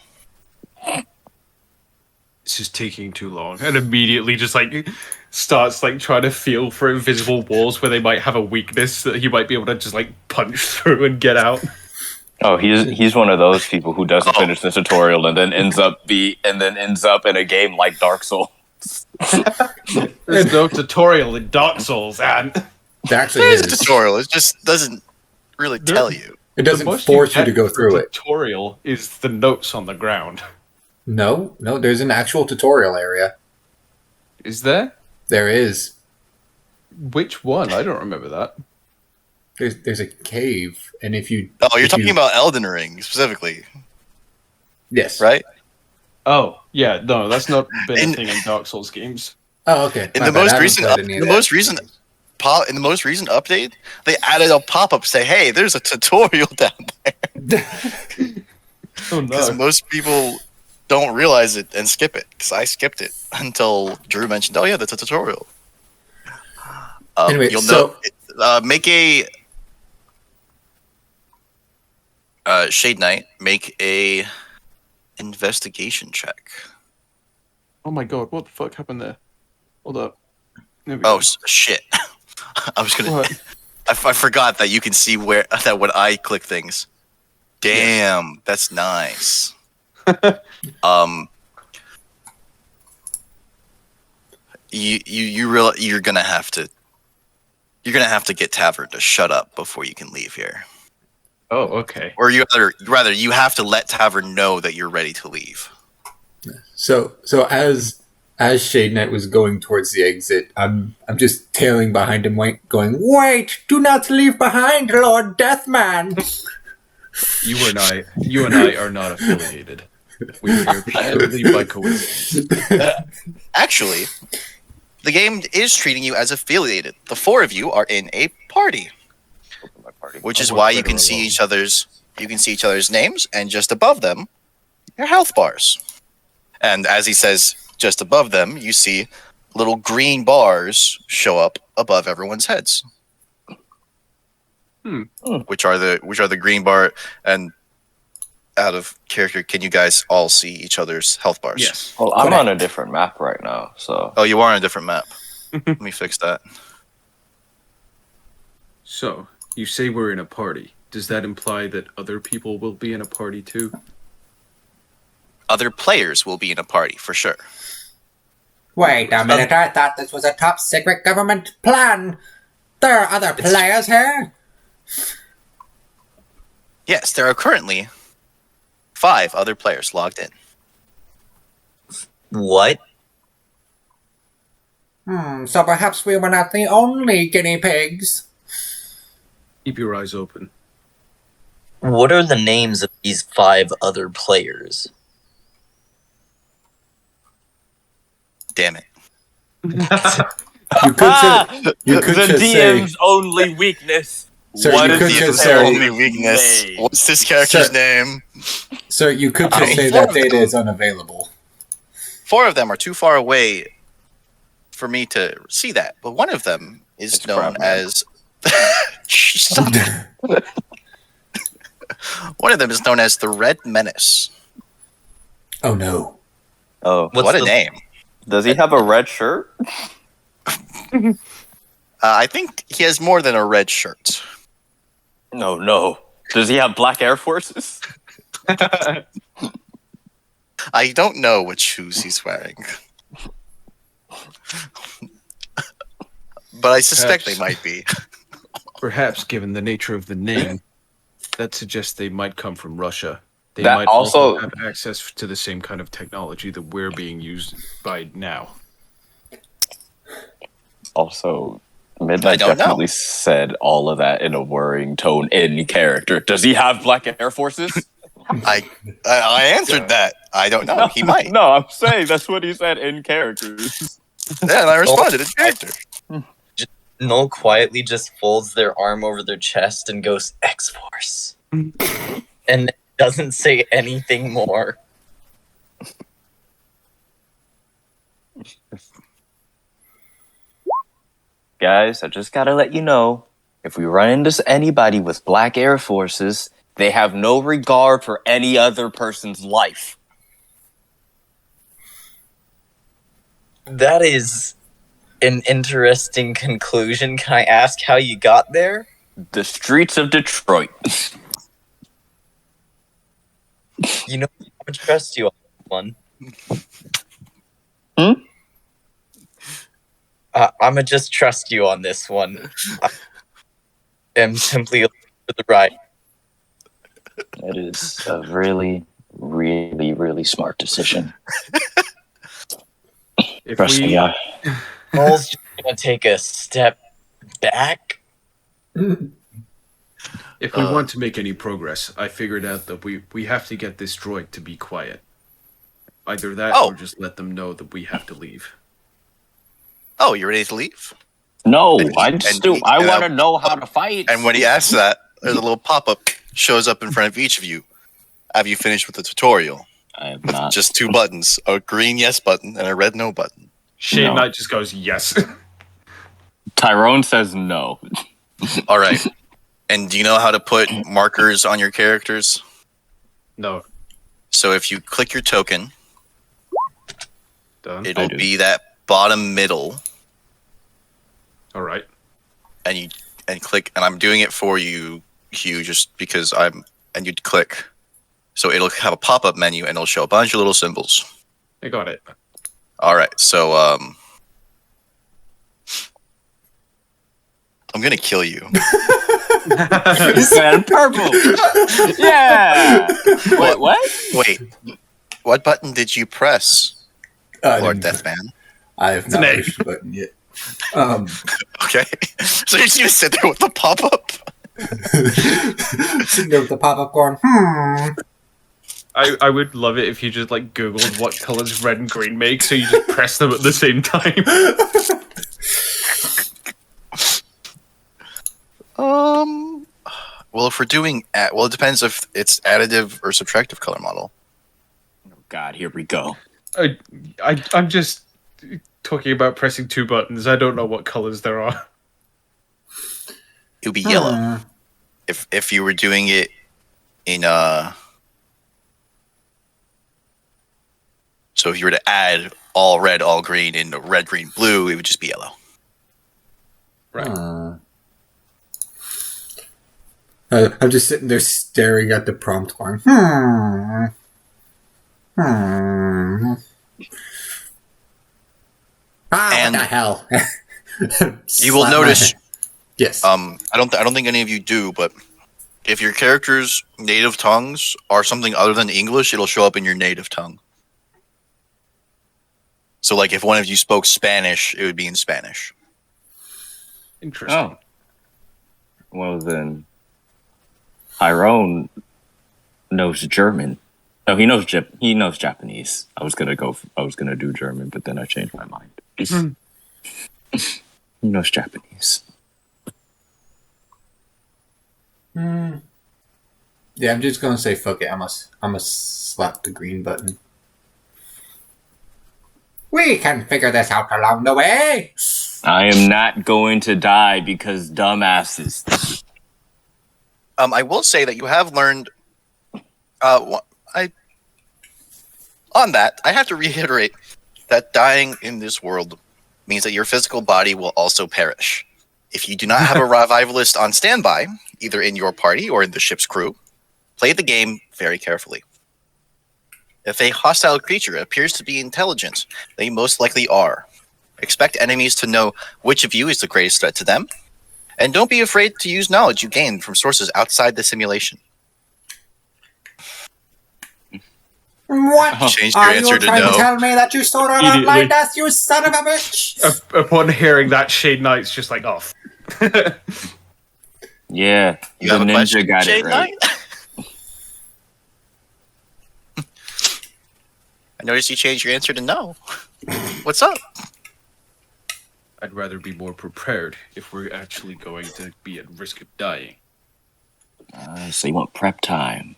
This is taking too long, and immediately just like starts like trying to feel for invisible walls where they might have a weakness that he might be able to just like punch through and get out. Oh, he's one of those people who doesn't Oh. finish the tutorial and then ends up in a game like Dark Souls. There's no tutorial in Dark Souls, and There actually There's a is. tutorial. It just doesn't really There- tell you. It the doesn't most force you to get go for through it. Tutorial is the notes on the ground. No, there's an actual tutorial area. Is there? There is. Which one? I don't remember that. There's a cave, and if you... Oh, you're if talking you- about Elden Ring specifically, Yes. right? Oh, yeah, no, that's not been In- a thing in Dark Souls games. Oh, okay. In My the bad. I most haven't recent played up- any in of the that. most recent- In the most recent update, they added a pop-up say, "Hey, there's a tutorial down there." Oh Because no. most people don't realize it and skip it. Because I skipped it until Drew mentioned, "Oh yeah, that's a tutorial." Anyway, you'll so- know. Make a Shade Knight. Make a investigation check. Oh my god, what the fuck happened there? Hold up. There we Oh go. shit! I was gonna. What? I forgot that you can see when I click things. Damn, that's nice. You're gonna have to get Tavern to shut up before you can leave here, Oh, okay. or rather you have to let Tavern know that you're ready to leave. So as Shade Knight was going towards the exit, I'm just tailing behind him, going, "Wait! Do not leave behind, Lord Deathman!" You and I are not affiliated. We are purely by coincidence. Actually, the game is treating you as affiliated. The four of you are in a party, which is I'll why work you can better see alone. each other's names, and just above them, your health bars. And as he says, just above them, you see little green bars show up above everyone's heads. Which are the green bar? And out of character, can you guys all see each other's health bars? Yes. Well, I'm on a different map right now, so Oh, you are on a different map. Let me fix that. So, you say we're in a party. Does that imply that other people will be in a party too? Other players will be in a party for sure. Wait a minute! I thought this was a top secret government plan. There are other players here. Yes, there are currently 5 other players logged in. What? So perhaps we were not the only guinea pigs. Keep your eyes open. What are the names of these 5 other players? Damn it. You could the just say, DM's only weakness. Sir, What you is could the just Their say- only weakness. name? What's this character's Sir. name? so you could just Oh, say four that of data them. is unavailable. 4 of them are too far away for me to see that, but one of them is It's known Crabman. as. Stop it. One of them is known as the Red Menace. Oh no! Oh, What's what a the- name! does he have a red shirt? I think he has more than a red shirt. No. Does he have black Air Forces? I don't know what shoes he's wearing, but I suspect they Perhaps. might be. Perhaps, given the nature of the name, that suggests they might come from Russia. They That might also also- have access to the same kind of technology that we're being used by now. Also, I Midnight don't know. definitely said all of that in a worrying tone in character. Does he have black Air Forces? I answered that. I don't know. He might. No, I'm saying that's what he said in character. Yeah, and I responded in character. Null quietly just folds their arm over their chest and goes X-Force. And doesn't say anything more. Guys, I just gotta let you know, If we run into anybody with black Air Forces, they have no regard for any other person's life. That is an interesting conclusion. Can I ask how you got there? The streets of Detroit. You know, I'm gonna trust you on this one. I'm gonna just trust you on this one. I am simply for the right. That is a really, really, really smart decision. If Trust me, we, yeah. Mole's just gonna take a step back. if we want to make any progress, I figured out that we have to get this droid to be quiet. Either that, or just let them know that we have to leave. Oh, you ready to leave? No, And he- I and want to know how to fight. And when he asks that, there's a little pop-up shows up in front of each of you. Have you finished with the tutorial? I have With not. just 2 buttons, a green yes button and a red no button. Shade No. Knight just goes, yes. Tyrone says no. All right. And do you know how to put markers on your characters? No. So if you click your token, Done. it'll do. be that bottom middle, All right. and click. And I'm doing it for you, Hugh, just because and you'd click. So it'll have a pop-up menu, and it'll show a bunch of little symbols. I got it. All right, so I'm gonna kill you. And purple. Yeah. Wait, what? Wait, what button did you press, Lord Deathman? I have not an pushed the button yet. Okay, so you're just gonna sit there with the pop-up. Sitting there with the pop-up going, I would love it if you just like Googled what colors red and green make, so you just press them at the same time. Well, if we're doing, it depends if it's additive or subtractive color model. Oh God, here we go. I'm just talking about pressing 2 buttons. I don't know what colors there are. It would be yellow if you were doing it in So if you were to add all red, all green, and red, green, blue, it would just be yellow. Right. I'm just sitting there staring at the prompt going, And what the hell? You will Slap my notice. hand. Yes. I don't think any of you do, but if your character's native tongues are something other than English, it'll show up in your native tongue. So, like, if one of you spoke Spanish, it would be in Spanish. Interesting. Oh. Well then, Tyrone knows German. No, he knows Japanese. I was gonna do German, but then I changed my mind. He knows Japanese. Yeah, I'm just gonna say fuck it. I'm gonna slap the green button. We can figure this out along the way. I am not going to die because dumbasses. I will say that you have learned. On that, I have to reiterate that dying in this world means that your physical body will also perish. If you do not have a revivalist on standby, either in your party or in the ship's crew, play the game very carefully. If a hostile creature appears to be intelligent, they most likely are. Expect enemies to know which of you is the greatest threat to them, and don't be afraid to use knowledge you gain from sources outside the simulation. What? Changed your Are answer you to trying no. to tell me that you saw that Immediately. online death, you son of a bitch? Upon hearing that, Shade Knight's just like, oh. Yeah, You the have a ninja question, got Jade it right. Knight? I noticed you changed your answer to no. What's up? I'd rather be more prepared if we're actually going to be at risk of dying. So you want prep time?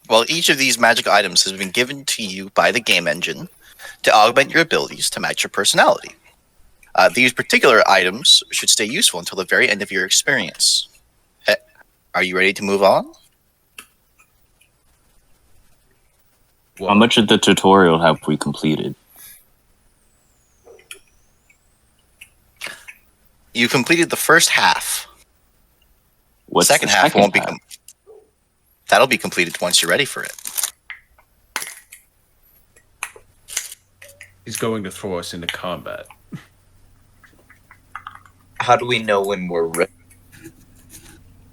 Well, each of these magic items has been given to you by the game engine to augment your abilities to match your personality. These particular items should stay useful until the very end of your experience. Are you ready to move on? How much of the tutorial have we completed? You completed the first half. What's Second the half second won't be. half? That'll be completed once you're ready for it. He's going to throw us into combat. How do we know when we're ready?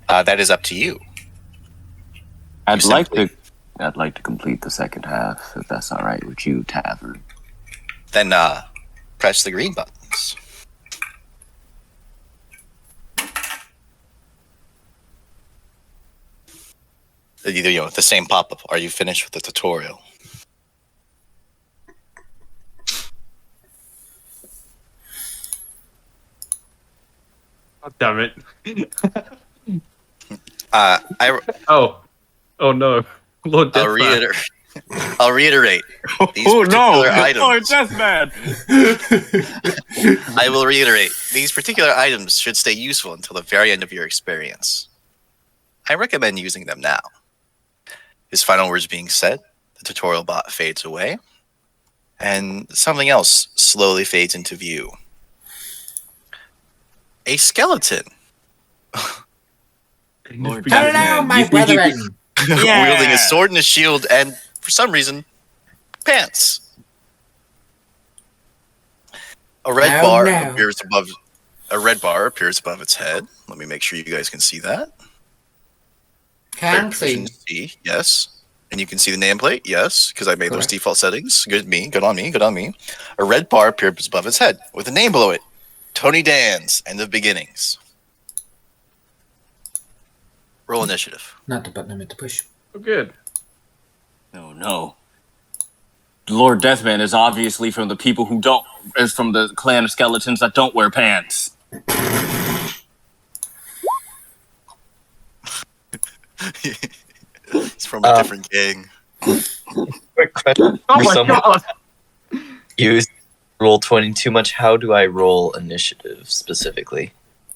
That is up to you. I'd like to complete the second half, if that's all right with you, Tavern. Then press the green buttons. The same pop-up. Are you finished with the tutorial? God damn it. Oh no. Lord Deathman. I'll reiterate. These particular items. Lord Deathman! I will reiterate. These particular items should stay useful until the very end of your experience. I recommend using them now. His final words being said, the tutorial bot fades away, and something else slowly fades into view. A skeleton. Lord Hello, Deathman, my you think you brethren. could- Yeah. Wielding a sword and a shield, and for some reason, pants. A red bar appears above. A red bar appears above its head. Let me make sure you guys can see that. Can't see. See, yes. And you can see the nameplate, yes, because I made those Correct. default settings. Good on me. A red bar appears above its head with a name below it. Tony Dan's End of Beginnings. Roll initiative. Not the button I meant to push. Oh, good. No. Lord Deathman is obviously from the people who don't, is from the clan of skeletons that don't wear pants. It's from a different gang. Quick question. Oh For my someone god! use roll 20 too much. How do I roll initiative specifically?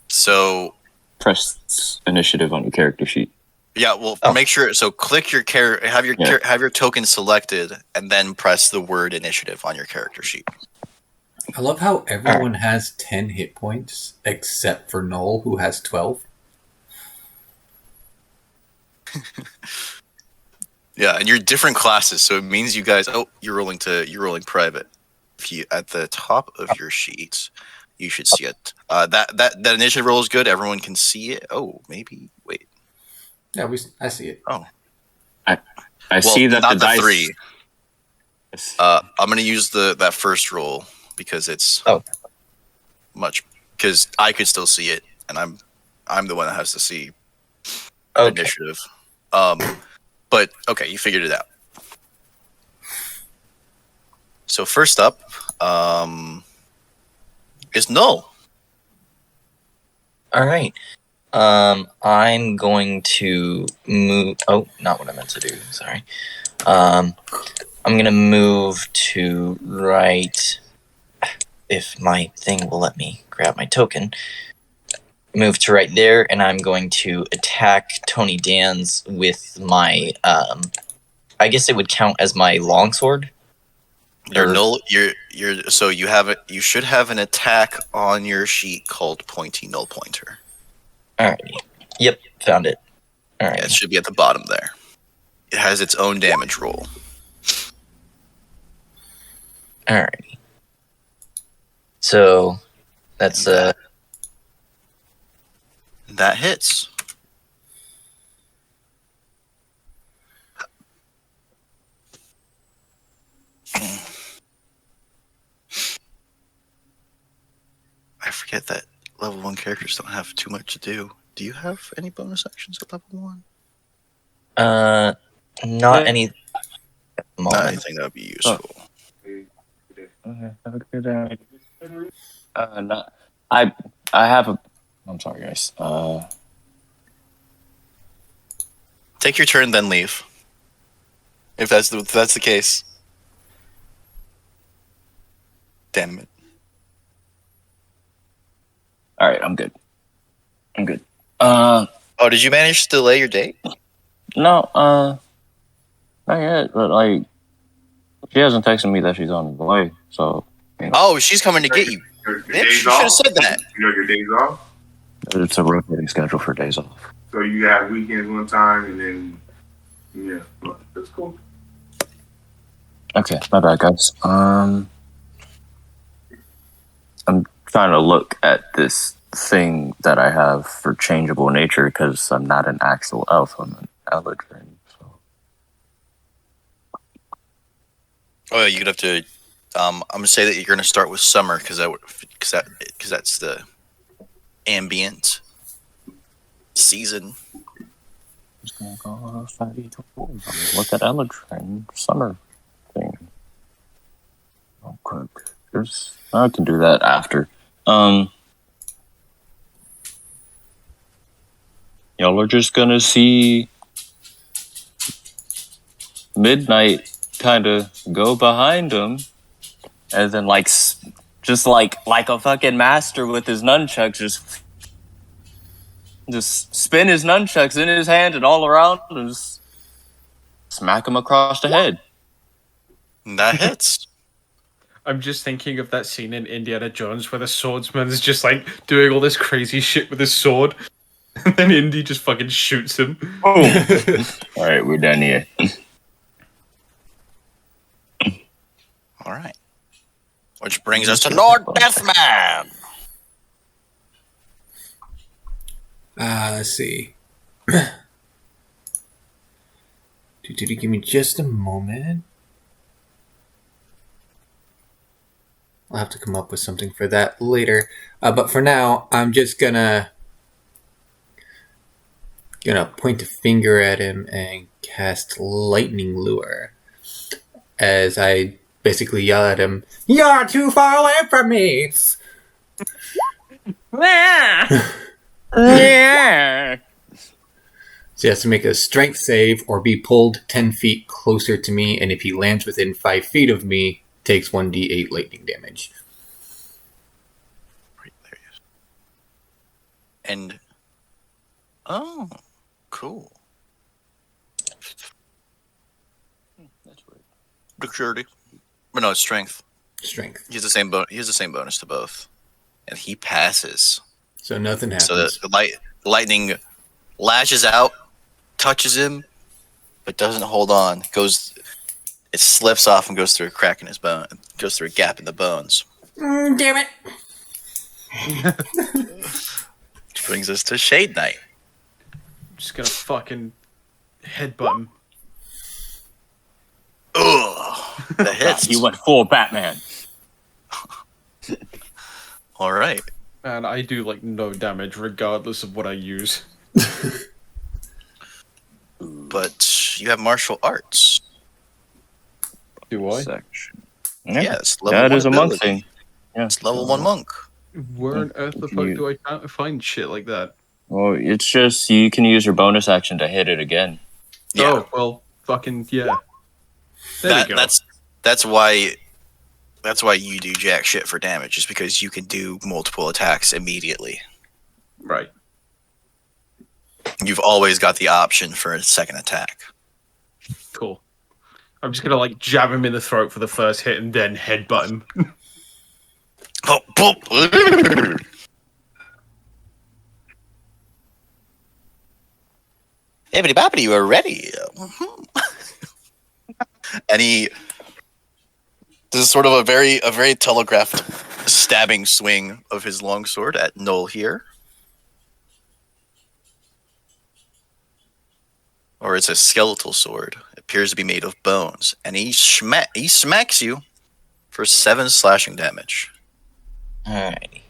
So Press initiative on your character sheet. yeah, well, Oh. make sure. So click your have your token selected, and then press the word initiative on your character sheet. I love how everyone has 10 hit points except for Noel, who has 12. Yeah, and you're different classes, so it means you guys. Oh, you're rolling private. If you at the top of your sheet, you should see it. That initiative roll is good. Everyone can see it. Oh, maybe wait. Yeah, I see it. I see that not the dice. 3. I'm gonna use that first roll because it's because I could still see it, and I'm the one that has to see initiative. But okay, you figured it out. So first up is Null. All right. I'm going to move. Oh, not what I meant to do. Sorry. I'm going to move to right. If my thing will let me grab my token. Move to right there, and I'm going to attack Tony Dan's with my. I guess it would count as my longsword. Your null. So you have it. You should have an attack on your sheet called Pointy Null Pointer. Alrighty. Yep, found it. Alright. Yeah, it should be at the bottom there. It has its own damage roll. Alrighty. So that's That hits. I forget that level 1 characters don't have too much to do. Do you have any bonus actions at level 1? not any at the Not moment. anything that would be useful. Okay, have a good day. I have a. I'm sorry, guys. Take your turn, then leave. If that's the case. Damn it. All right, I'm good. Oh, did you manage to delay your date? No, not yet. But like, she hasn't texted me that she's on the way. So, Oh, she's coming to get you. Your Bitch, days you should have off. said that. You know your days off. it's a rotating schedule for days off. So you have weekends one time, and then that's cool. Okay, my bad, guys. I'm trying to look at this thing that I have for changeable nature because I'm not an actual elf. I'm an eladrin. So. Oh, yeah, you're gonna have to. I'm gonna say that you're gonna start with summer because that's the ambient season. Just gonna go 5e to 4. Look at eladrin summer thing. Oh, quick. I can do that after. Y'all are just gonna see Midnight kind of go behind him, and then just like a fucking master with his nunchucks, just spin his nunchucks in his hand and all around, and just smack him across the head. That hits. I'm just thinking of that scene in Indiana Jones where the swordsman is just like doing all this crazy shit with his sword, and then Indy just fucking shoots him. All right, we're done here. All right. Which brings us to Lord Deathman. Let's see. Give me just a moment. I'll have to come up with something for that later. But for now, I'm just gonna point a finger at him and cast Lightning Lure. As I basically yell at him, "You're too far away from me!" Yeah. So he has to make a strength save or be pulled 10 feet closer to me, and if he lands within 5 feet of me, takes 1d8 lightning damage. Right there he is. And oh, cool. That's weird. Dexterity. But no, it's strength. Strength. He has the same bonus to both, and he passes. So nothing happens. So the lightning lashes out, touches him, but doesn't hold on. It slips off and goes through a crack in his bone. Goes through a gap in the bones. Damn it! Which brings us to Shade Knight. I'm just gonna fucking headbutt him. Ugh, that hits. You went full Batman. All right. And I do like no damage regardless of what I use. But you have martial arts. Do I? Section. Yes, That is a monk thing. Yeah. It's level 1 monk. Where on earth the fuck do I find shit like that? Well, it's just you can use your bonus action to hit it again. Yeah. Oh, well, fucking, yeah. There we go. That's why you do jack shit for damage, just because you can do multiple attacks immediately. Right. You've always got the option for a second attack. Cool. I'm just gonna, like, jab him in the throat for the first hit and then headbutt him. Oh, boop. Everybody boppity, you are ready. And this is sort of a very telegraphed stabbing swing of his longsword at Null here. Or it's a skeletal sword. It appears to be made of bones. And he smacks you for 7 slashing damage. Alrighty.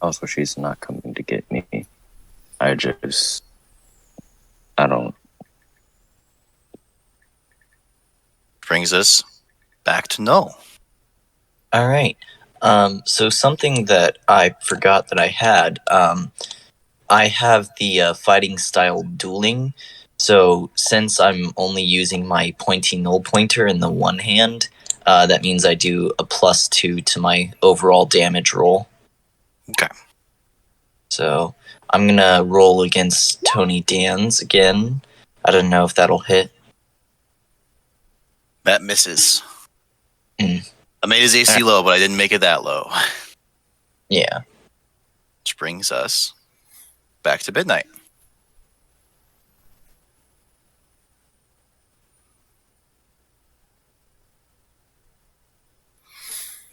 Also, she's not coming to get me. I don't. Brings us back to Null. All right. So something that I forgot that I had. I have the fighting style dueling. So since I'm only using my pointy null pointer in the one hand, that means I do a +2 to my overall damage roll. Okay. So I'm gonna roll against Tony Dan's again. I don't know if that'll hit. That misses. Mm. I made his AC low, but I didn't make it that low. Yeah. Which brings us back to midnight.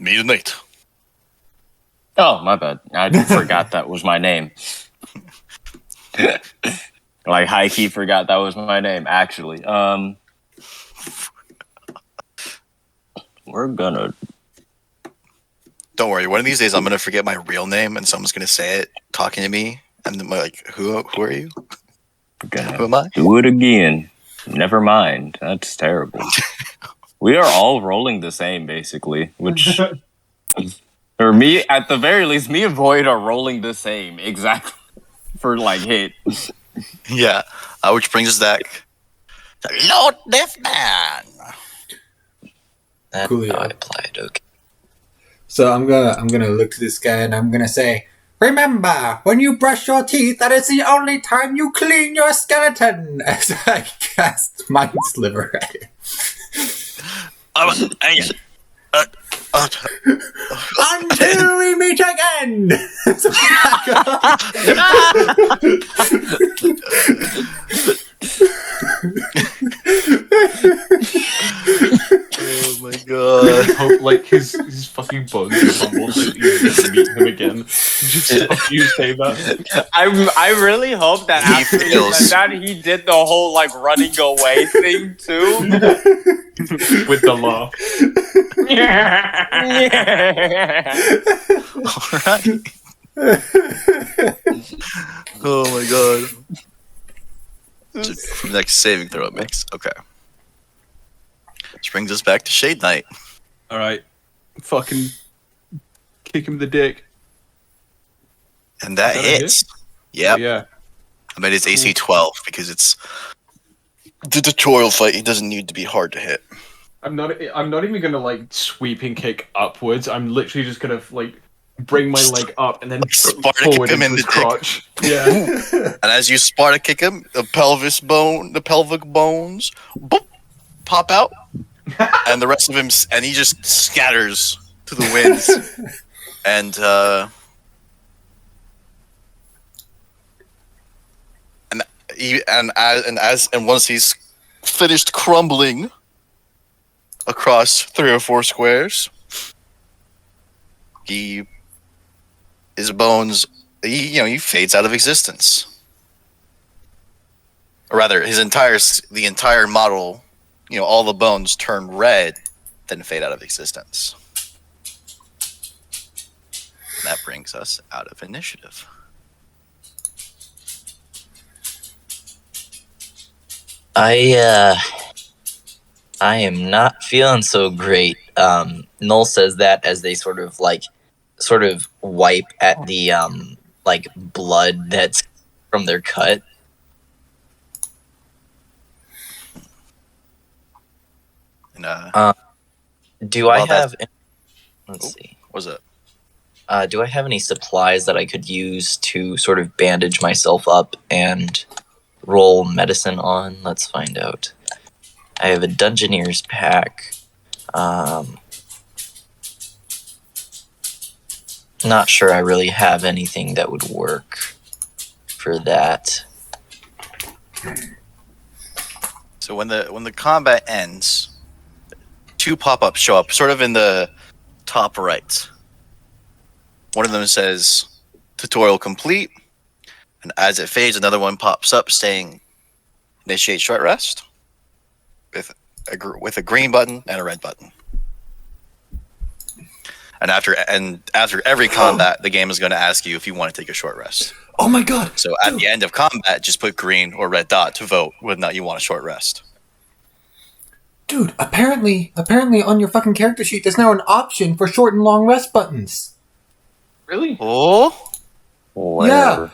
Midnight. Oh, my bad. I forgot that was my name. Like, high-key forgot that was my name, actually. We're gonna... Don't worry. One of these days, I'm gonna forget my real name, and someone's gonna say it, talking to me, and I'm like, "Who are you? Who am I?" Do it again. Never mind. That's terrible. We are all rolling the same, basically, which... or me, at the very least, me and Void are rolling the same, exactly, for, like, hit. Yeah. Which brings us back to Lord Deathman. That's Coolio. how I applied. Okay. So I'm gonna look to this guy and I'm gonna say, remember, when you brush your teeth, that is the only time you clean your skeleton. As I cast Mind Sliver at him. Until we meet again. Oh my god. Hope like his fucking bones crumble so you never meet him again. Just stop you say that. I really hope that He after he feels- said that, he did the whole, like, running away thing, too. With the law. Alright. Oh my god. From next saving throw it makes. Okay. Which brings us back to Shade Knight. Alright. Fucking kick him in the dick. And that Is that a hits. Yep. Yeah. I made his AC 12 because it's the tutorial fight. He doesn't need to be hard to hit. I'm not even gonna like sweeping kick upwards. I'm literally just gonna like bring my leg up and then Sparta forward kick him into in his the dick. crotch. Yeah. And as you Sparta kick him, the pelvic bones, boop, pop out, and the rest of him, and he just scatters to the winds. And once he's finished crumbling across 3 or 4 squares, his bones, he fades out of existence. Or rather, the entire model, all the bones turn red, then fade out of existence. And that brings us out of initiative. I am not feeling so great. Null says that as they sort of wipe at the blood that's from their cut. And Do I Well, have? Let's see. what was it? Do I have any supplies that I could use to sort of bandage myself up and roll medicine on? Let's find out. I have a Dungeoneer's pack. Not sure I really have anything that would work for that. So when the combat ends, 2 pop-ups show up, sort of in the top right. One of them says "Tutorial complete," and as it fades, another one pops up saying "Initiate short rest," with a green button and a red button. And after every combat, the game is going to ask you if you want to take a short rest. Oh my god! So at the end of combat, just put green or red dot to vote whether or not you want a short rest. Dude, apparently on your fucking character sheet, there's now an option for short and long rest buttons. Really? Oh, Where? Yeah.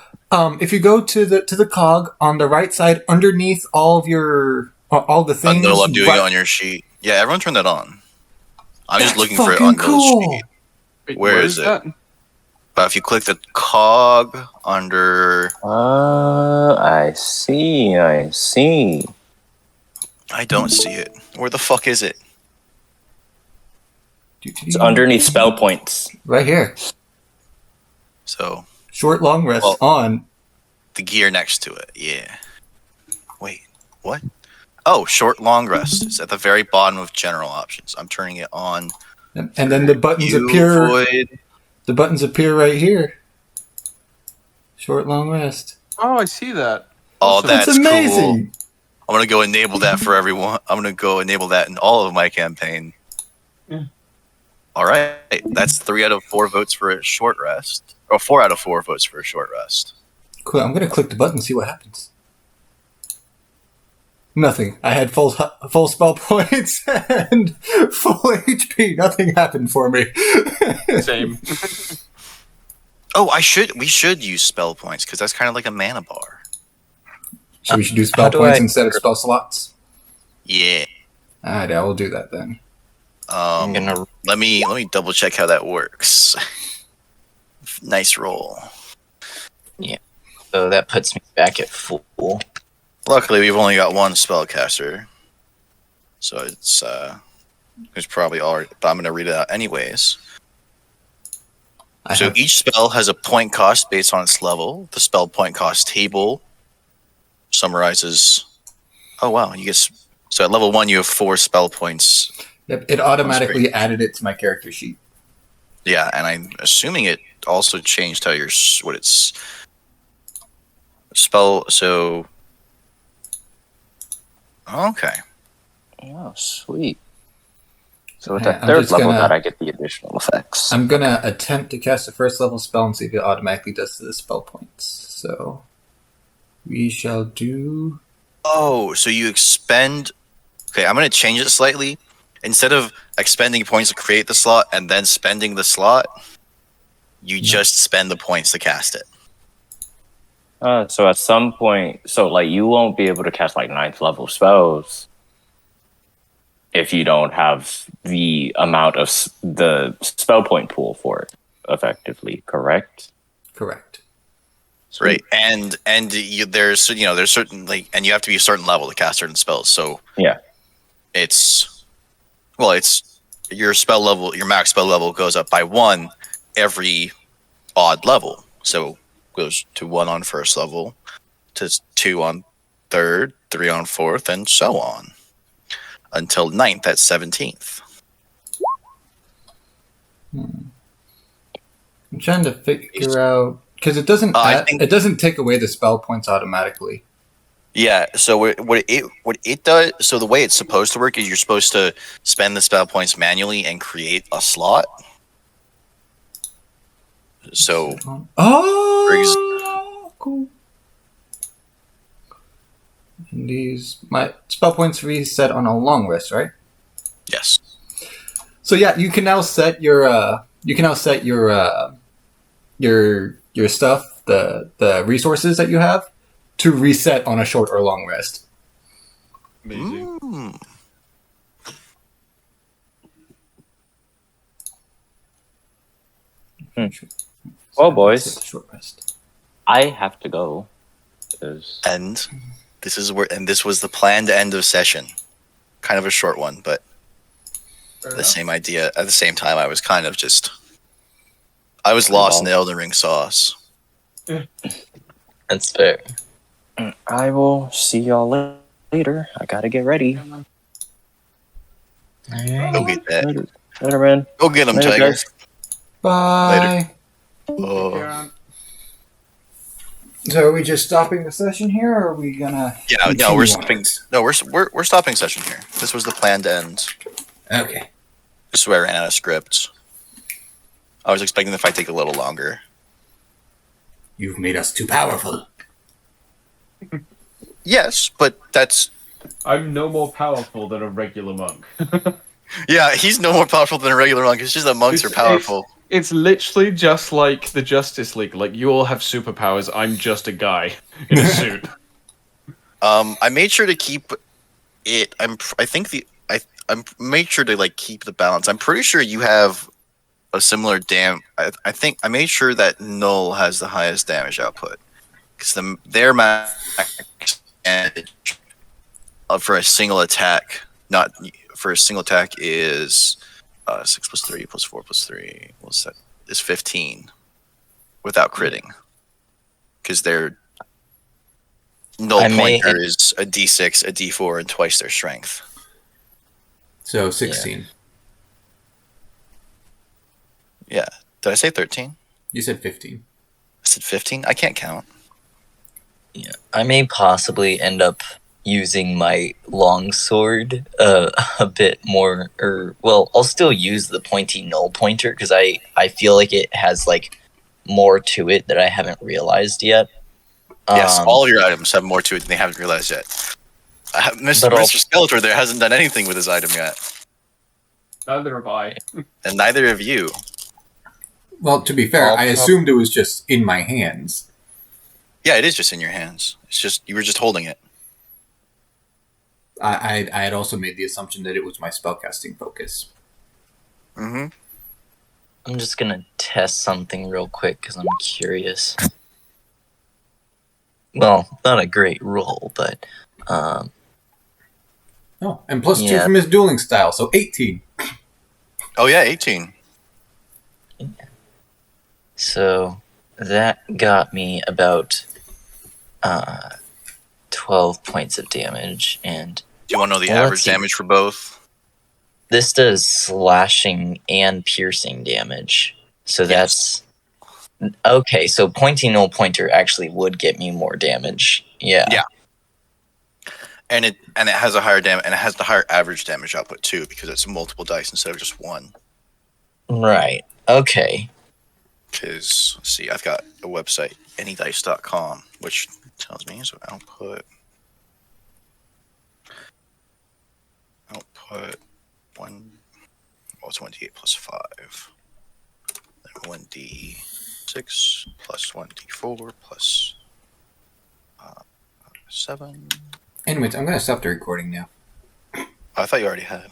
If you go to the cog on the right side, underneath all of your all the things. No, I'm doing it on your sheet. Yeah, everyone turn that on. I'm just looking for it fucking on cool. Noel's sheet. Wait, Where is it? that? But if you click the cog under... I see. I don't see it. Where the fuck is it? It's underneath spell points. Right here. So, Short, long rest Well- on. the gear next to it. Yeah. Wait, what? Oh, short, long rest. It's at the very bottom of general options. I'm turning it on. And then the buttons You appear. void. The buttons appear right here. Short, long rest. Oh, I see that. Oh, Awesome. that's It's amazing. cool. I'm gonna go enable that for everyone. I'm gonna go enable that in all of my campaign. Yeah. All right, that's 3 out of 4 votes for a short rest, or 4 out of 4 votes for a short rest. Cool. I'm gonna click the button and see what happens. Nothing. I had full spell points and full HP. Nothing happened for me. Same. Oh, we should use spell points because that's kind of like a mana bar. So we should do spell How do points I- instead of spell slots. Yeah. Alright, I will do that then. I'm gonna. Let me double check how that works. Nice roll. So that puts me back at full. Luckily, we've only got one spellcaster, so it's probably already. But I'm going to read it out anyways. So each spell has a point cost based on its level. The spell point cost table summarizes. Oh wow, you get. So at level 1, you have 4 spell points. Yep, it automatically added it to my character sheet. Yeah, and I'm assuming it also changed how what it's spell. So okay. Oh, sweet. So at Okay, the I'm third just level, gonna- that I get the additional effects. I'm gonna attempt to cast a first level spell and see if it automatically does the spell points. So we shall do. Oh, so you expend. Okay, I'm going to change it slightly. Instead of expending points to create the slot and then spending the slot, you just spend the points to cast it. So at some point, like you won't be able to cast like 9th level spells if you don't have the amount of the spell point pool for it effectively, correct? Correct. Right, and there's certain and you have to be a certain level to cast certain spells. So Yeah. it's your spell level, your max spell level goes up by 1 every odd level. So goes to 1 on first level, to 2 on third, 3 on fourth, and so on until 9th at 17th. I'm trying to figure out because it doesn't. I think- it doesn't take away the spell points automatically. Yeah, so what it does, so the way it's supposed to work is you're supposed to spend the spell points manually and create a slot. So Oh, cool. And these my spell points reset on a long rest, right? yes, So yeah, you can now set your your stuff, the resources that you have, to reset on a short or long rest. Amazing. Mm. Well, boys. Set the short rest. I have to go. 'Cause- And this was the planned end of session. Kind of a short one, but the same idea. At the same time, I was kind of I was lost in the Elden Ring sauce. That's fair. I will see y'all later. I gotta get ready. Go get that. Later, man. Go get him, Later, Tiger. guys. Bye. Oh. So are we just stopping the session here, or are we gonna? Yeah, no, we're continue stopping. No, we're stopping session here. This was the planned end. on it? Okay. This is where I ran out of scripts. I was expecting the fight to take a little longer. You've made us too powerful. Yes, but that's I'm no more powerful than a regular monk. yeah. He's no more powerful than a regular monk. It's just that monks are powerful. It's literally just like the Justice League. Like, you all have superpowers. I'm just a guy in a suit. I made sure to keep it. I'm made sure to like keep the balance. I'm pretty sure you have a similar I think I made sure that Null has the highest damage output because their max damage for a single attack, not for a single attack, is 6 plus 3 plus 4 plus 3. What's that? Is 15 without critting because their Null pointer is a D6, a D4, and twice their strength. So 16. Yeah. Did I say 13? You said 15. I said 15? I can't count. Yeah, I may possibly end up using my longsword a bit more, I'll still use the pointy null pointer because I feel like it has like more to it that I haven't realized yet. Yes, all of your items have more to it than they haven't realized yet. Mr. Skeletor there hasn't done anything with his item yet. Neither have I. And neither have you. Well, to be fair, I assumed it was just in my hands. Yeah, it is just in your hands. It's just you were just holding it. I had also made the assumption that it was my spellcasting focus. Mm-hmm. I'm just gonna test something real quick because I'm curious. Well, not a great roll, but Oh, and plus 2 from his dueling style, so 18. Oh yeah, 18. So that got me about 12 points of damage. And do you want to know the average damage for both? This does slashing and piercing damage. So that's okay. So pointy null pointer actually would get me more damage. Yeah. Yeah. And it has a higher damage, and it has the higher average damage output too because it's multiple dice instead of just one. Right. Okay. Because see, I've got a website, anydice.com, which tells me so output 1d8 plus 5, then 1d6 plus 1d4 plus 7. Anyways, I'm going to stop the recording now. I thought you already had.